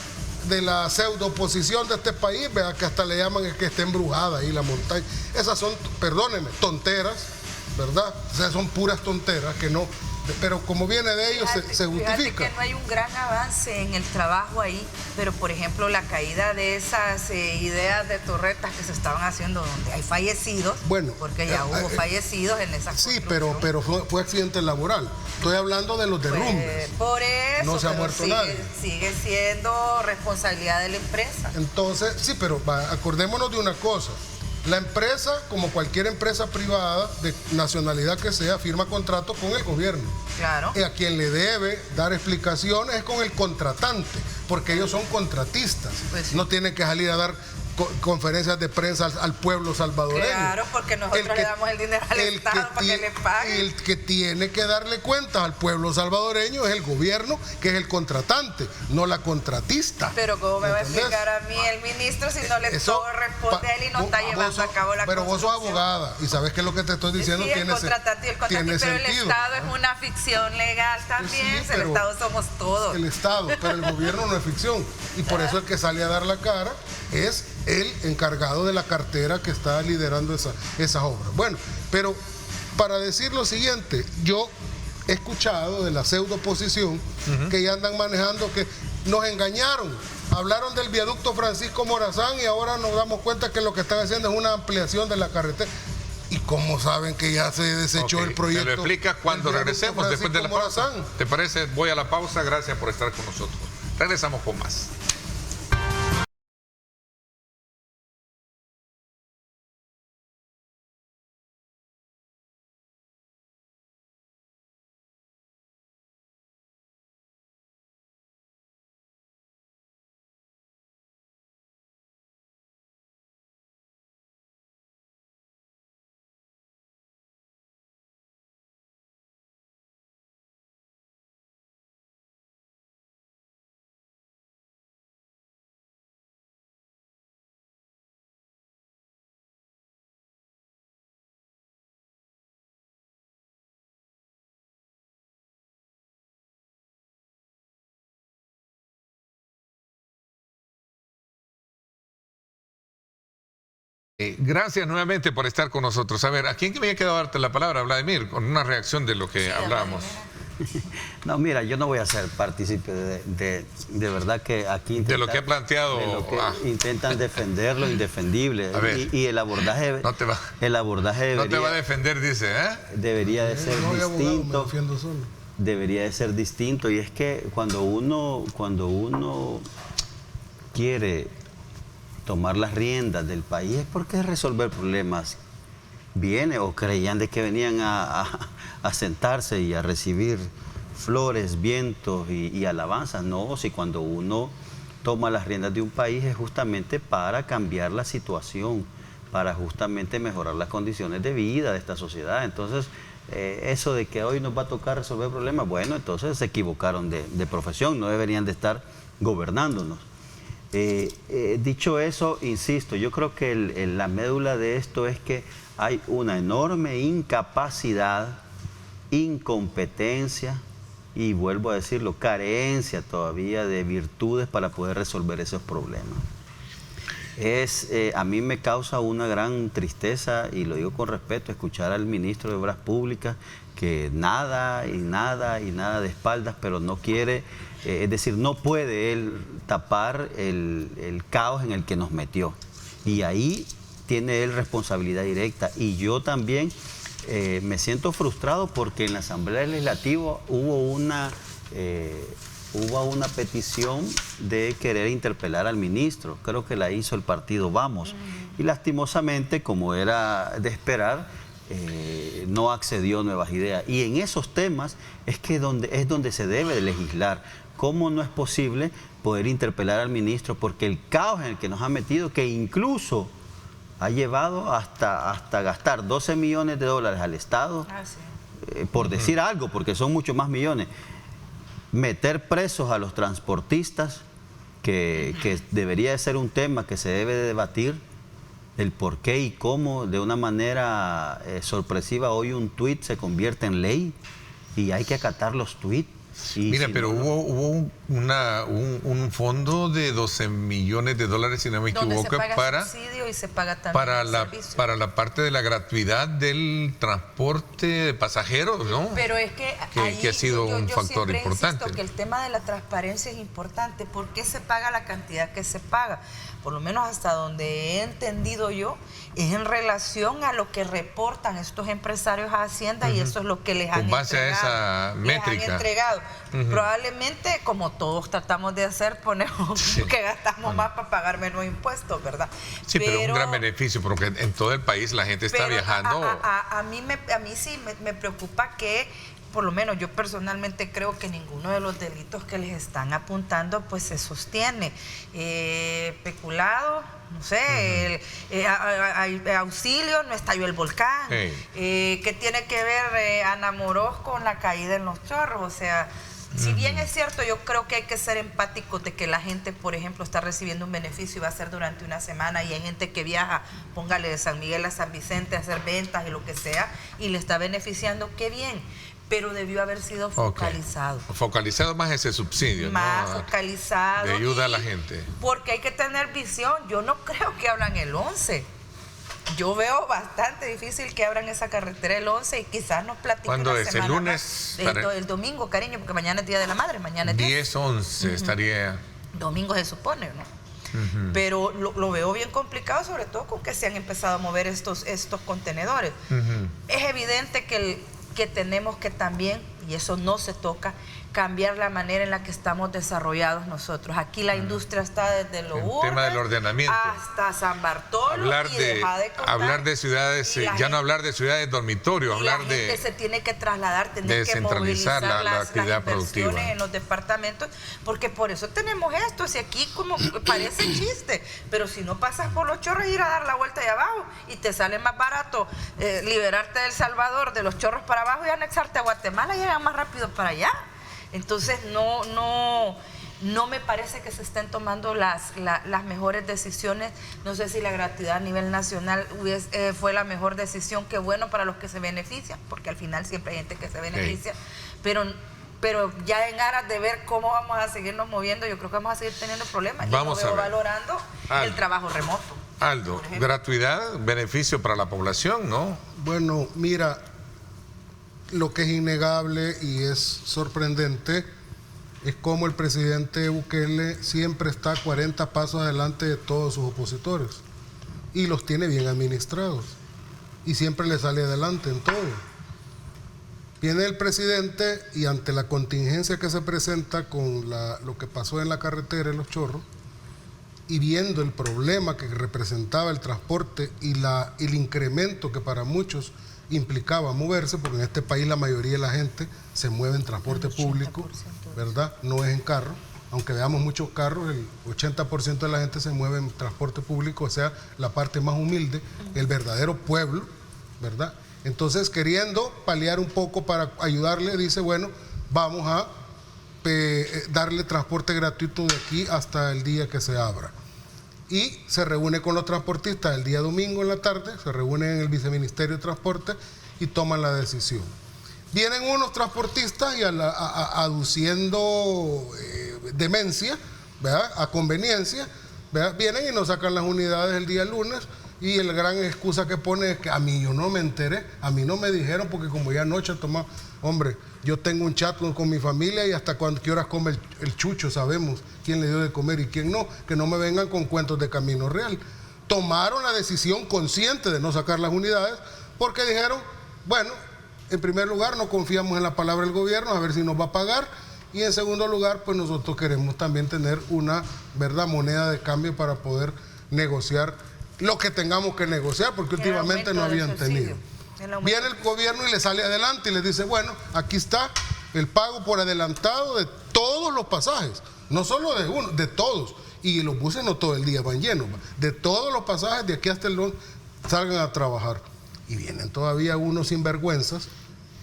de la pseudo oposición de este país, vea, que hasta le llaman que está embrujada ahí la montaña. Esas son, perdónenme, tonteras, ¿verdad? O sea, son puras tonteras que no, pero como viene de ellos se justifica. Fíjate que no hay un gran avance en el trabajo ahí, pero por ejemplo la caída de esas ideas de torretas que se estaban haciendo donde hay fallecidos, bueno, porque ya hubo fallecidos en esas sí, pero fue accidente laboral. Estoy hablando de los derrumbes. Por eso no se ha muerto nadie. Sigue siendo responsabilidad de la empresa. Entonces, sí, pero acordémonos de una cosa. La empresa, como cualquier empresa privada de nacionalidad que sea, firma contrato con el gobierno. Claro. Y a quien le debe dar explicaciones es con el contratante, porque ellos son contratistas. Pues sí. No tienen que salir a dar conferencias de prensa al pueblo salvadoreño. Claro, porque nosotros le damos el dinero al Estado para que le pague. El que tiene que darle cuentas al pueblo salvadoreño es el gobierno, que es el contratante, no la contratista. Pero ¿cómo me va a explicar a mí el ministro si no le corresponde a él y no está llevando a cabo la Pero vos sos construcción? abogada y sabes que lo que te estoy diciendo Sí, el tiene contratante y el contratista, pero sentido. el Estado es una ficción legal también. Sí, el pero Estado somos todos. El Estado, pero el gobierno no es ficción. Y por eso el que sale a dar la cara es el encargado de la cartera que está liderando esas obras. Bueno, pero para decir lo siguiente, yo he escuchado de la pseudo oposición que ya andan manejando que nos engañaron. Hablaron del viaducto Francisco Morazán y ahora nos damos cuenta que lo que están haciendo es una ampliación de la carretera. ¿Y cómo saben que ya se desechó el proyecto? Me lo explicas cuando regresemos después de la pausa. ¿Te parece? Voy a la pausa. Gracias por estar con nosotros. Regresamos con más. Gracias nuevamente por estar con nosotros. A ver, ¿a quién que me había quedado darte la palabra, Vladimir? Con una reacción de lo que hablábamos. No, mira, yo no voy a ser partícipe de verdad que aquí... De lo que ha planteado... De lo que intentan defender lo indefendible. A ver, y el abordaje... No te va, el abordaje debería, no te va a defender, dice, ¿eh? Debería de ser distinto. Me defiendo solo. Debería de ser distinto. Y es que cuando uno quiere tomar las riendas del país es porque resolver problemas viene, o creían de que venían a sentarse y a recibir flores, vientos y alabanzas. No, si cuando uno toma las riendas de un país es justamente para cambiar la situación, para justamente mejorar las condiciones de vida de esta sociedad. Entonces, eso de que hoy nos va a tocar resolver problemas, bueno, entonces se equivocaron de profesión, no deberían de estar gobernándonos. Dicho eso, insisto, yo creo que la médula de esto es que hay una enorme incapacidad, incompetencia y, vuelvo a decirlo, carencia todavía de virtudes para poder resolver esos problemas. A mí me causa una gran tristeza, y lo digo con respeto, escuchar al ministro de Obras Públicas que nada y nada y nada de espaldas, pero no quiere, es decir, no puede él tapar el caos en el que nos metió. Y ahí tiene él responsabilidad directa. Y yo también me siento frustrado porque en la Asamblea Legislativa hubo una petición de querer interpelar al ministro. Creo que la hizo el partido Vamos. Y lastimosamente, como era de esperar, no accedió a nuevas ideas. Y en esos temas es donde se debe de legislar. ¿Cómo no es posible poder interpelar al ministro? Porque el caos en el que nos ha metido, que incluso ha llevado hasta gastar $12 millones al Estado, por decir algo, porque son muchos más millones. Meter presos a los transportistas, que debería de ser un tema que se debe de debatir, el por qué y cómo, de una manera sorpresiva, hoy un tuit se convierte en ley y hay que acatar los tuits. Mira, pero hubo un fondo de $12 millones, si no me equivoco, se paga subsidio y se paga también para la parte de la gratuidad del transporte de pasajeros, ¿no? Pero es que ahí ha sido un factor importante. Insisto que el tema de la transparencia es importante. ¿Por qué se paga la cantidad que se paga? Por lo menos hasta donde he entendido yo, es en relación a lo que reportan estos empresarios a Hacienda, y eso es lo que les han entregado. Con base a esa métrica. Les han entregado. Probablemente, como todos tratamos de hacer, ponemos que gastamos más para pagar menos impuestos, ¿verdad? Sí, pero es un gran beneficio porque en todo el país la gente está viajando. A mí sí me preocupa que, por lo menos yo personalmente creo que ninguno de los delitos que les están apuntando pues se sostiene. Peculado, no sé, auxilio, no estalló el volcán. ¿Qué tiene que ver Ana Moroz con la caída en los chorros? O sea, si bien es cierto, yo creo que hay que ser empáticos de que la gente, por ejemplo, está recibiendo un beneficio y va a ser durante una semana, y hay gente que viaja, póngale de San Miguel a San Vicente a hacer ventas y lo que sea, y le está beneficiando, qué bien, pero debió haber sido focalizado. Focalizado más ese subsidio, más focalizado. De ayuda a la gente. Porque hay que tener visión. Yo no creo que abran el 11. Yo veo bastante difícil que abran esa carretera el 11 y quizás nos platiquen. ¿Cuándo es? ¿El lunes? El domingo, cariño, porque mañana es Día de la Madre, mañana es 10, 11 estaría. Domingo se supone, ¿no? Pero lo veo bien complicado, sobre todo con que se han empezado a mover estos contenedores. Es evidente que tenemos que también, y eso no se toca, cambiar la manera en la que estamos desarrollados nosotros. Aquí la industria está desde lo urbe, tema del ordenamiento hasta San Bartolo, hablar de ciudades, ya no hablar de ciudades dormitorios, hablar la gente se tiene que trasladar, tener que movilizar la actividad productiva en los departamentos, porque por eso tenemos esto. Si aquí como parece chiste, pero si no pasas por los chorros, ir a dar la vuelta de abajo y te sale más barato liberarte de El Salvador, de los chorros para abajo, y anexarte a Guatemala, y llegan más rápido para allá. Entonces no me parece que se estén tomando las mejores decisiones. No sé si la gratuidad a nivel nacional fue la mejor decisión. Qué bueno para los que se benefician, porque al final siempre hay gente que se beneficia, pero ya en aras de ver cómo vamos a seguirnos moviendo, yo creo que vamos a seguir teniendo problemas. Vamos y valorando el trabajo remoto. Aldo, gratuidad, beneficio para la población, ¿no? Bueno, mira, lo que es innegable y es sorprendente es cómo el presidente Bukele siempre está 40 pasos adelante de todos sus opositores y los tiene bien administrados y siempre le sale adelante en todo. Viene el presidente y ante la contingencia que se presenta con lo que pasó en la carretera en Los Chorros, y viendo el problema que representaba el transporte y el incremento que para muchos implicaba moverse, porque en este país la mayoría de la gente se mueve en transporte público, ¿verdad? No es en carro, aunque veamos muchos carros, el 80% de la gente se mueve en transporte público, o sea, la parte más humilde, el verdadero pueblo, ¿verdad? Entonces, queriendo paliar un poco para ayudarle, dice, bueno, vamos a darle transporte gratuito de aquí hasta el día que se abra. Y se reúne con los transportistas el día domingo en la tarde, se reúnen en el Viceministerio de Transporte y toman la decisión. Vienen unos transportistas y aduciendo demencia, ¿verdad?, a conveniencia, ¿verdad?, vienen y nos sacan las unidades el día lunes, y la gran excusa que pone es que a mí yo no me enteré, a mí no me dijeron, porque como ya anoche tomaba, hombre, yo tengo un chat con mi familia y hasta qué horas come el chucho, sabemos quién le dio de comer y quién no, que no me vengan con cuentos de camino real. Tomaron la decisión consciente de no sacar las unidades porque dijeron, bueno, en primer lugar no confiamos en la palabra del gobierno, a ver si nos va a pagar, y en segundo lugar, pues nosotros queremos también tener una, ¿verdad?, moneda de cambio para poder negociar lo que tengamos que negociar, porque últimamente no habían tenido. Viene el gobierno y le sale adelante y les dice, bueno, aquí está el pago por adelantado de todos los pasajes, no solo de uno, de todos, y los buses no todo el día van llenos, de todos los pasajes de aquí hasta el lunes salgan a trabajar. Y vienen todavía unos sinvergüenzas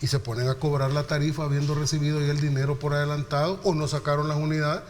y se ponen a cobrar la tarifa habiendo recibido ya el dinero por adelantado o no sacaron las unidades.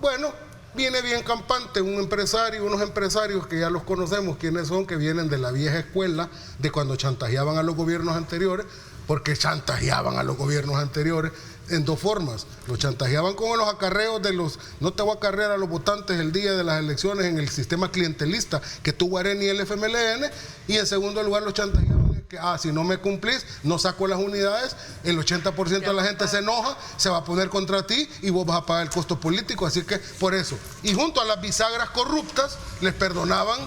Bueno, viene bien campante un empresario, unos empresarios que ya los conocemos, quiénes son, que vienen de la vieja escuela, de cuando chantajeaban a los gobiernos anteriores, porque chantajeaban a los gobiernos anteriores en dos formas. Los chantajeaban con los acarreos de los, no te voy a acarrear a los votantes el día de las elecciones en el sistema clientelista que tuvo Arena y el FMLN, y en segundo lugar los chantajeaban que, si no me cumplís, no saco las unidades, el 80% de la gente se enoja, se va a poner contra ti y vos vas a pagar el costo político, así que por eso. Y junto a las bisagras corruptas, les perdonaban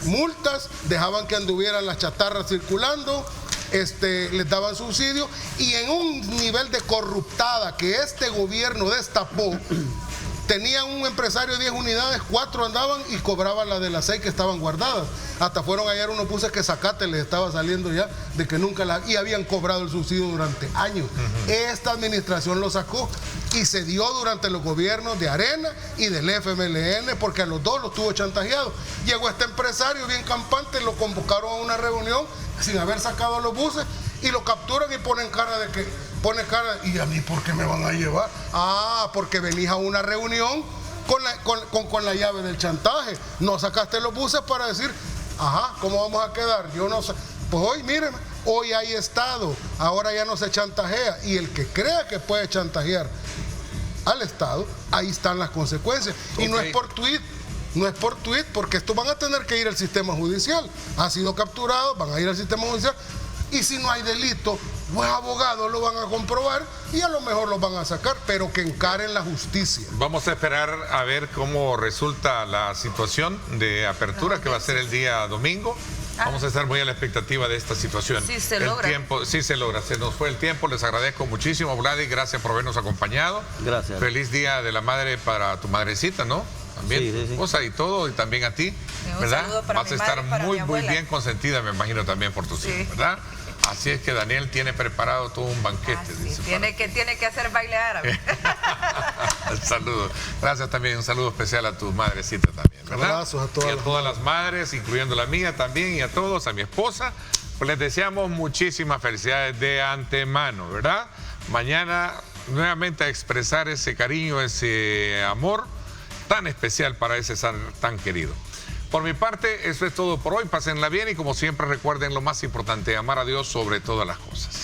multas, dejaban que anduvieran las chatarras circulando, les daban subsidio, y en un nivel de corruptada que este gobierno destapó, tenían un empresario 10 unidades, 4 andaban y cobraban la de las 6 que estaban guardadas. Hasta fueron ayer unos buses que Zacate les estaba saliendo ya de que nunca y habían cobrado el subsidio durante años. Esta administración lo sacó y se dio durante los gobiernos de Arena y del FMLN, porque a los dos los tuvo chantajeados. Llegó este empresario bien campante, lo convocaron a una reunión sin haber sacado los buses y lo capturan y ponen cara de que... ¿y a mí por qué me van a llevar? Ah, porque venís a una reunión con la llave del chantaje. No sacaste los buses para decir, ajá, ¿cómo vamos a quedar? Yo no sé. Pues hoy, mírenme, hoy hay Estado, ahora ya no se chantajea. Y el que crea que puede chantajear al Estado, ahí están las consecuencias. Y no es por tweet. No es por tweet, porque estos van a tener que ir al sistema judicial. Han sido capturados, van a ir al sistema judicial. Y si no hay delito, los abogados lo van a comprobar y a lo mejor los van a sacar, pero que encaren la justicia. Vamos a esperar a ver cómo resulta la situación de apertura, que va a ser el día domingo. Vamos a estar muy a la expectativa de esta situación. Sí, se logra. Sí se logra. Se nos fue el tiempo. Les agradezco muchísimo, Vladi. Gracias por habernos acompañado. Gracias. Feliz Día de la Madre para tu madrecita, ¿no? También sí, sí. Esposa y todo, y también a ti, ¿verdad? Vas a estar muy bien consentida, me imagino, también por tus hijos, ¿verdad? Así es que Daniel tiene preparado todo un banquete. Dice, tiene que hacer baile árabe. Saludos. Gracias también. Un saludo especial a tu madrecita también, ¿verdad? Abrazos a todas, y a todas las madres, incluyendo la mía también, y a todos, a mi esposa. Pues les deseamos muchísimas felicidades de antemano, ¿verdad? Mañana nuevamente a expresar ese cariño, ese amor tan especial para ese ser tan querido. Por mi parte, eso es todo por hoy. Pásenla bien y como siempre recuerden lo más importante, amar a Dios sobre todas las cosas.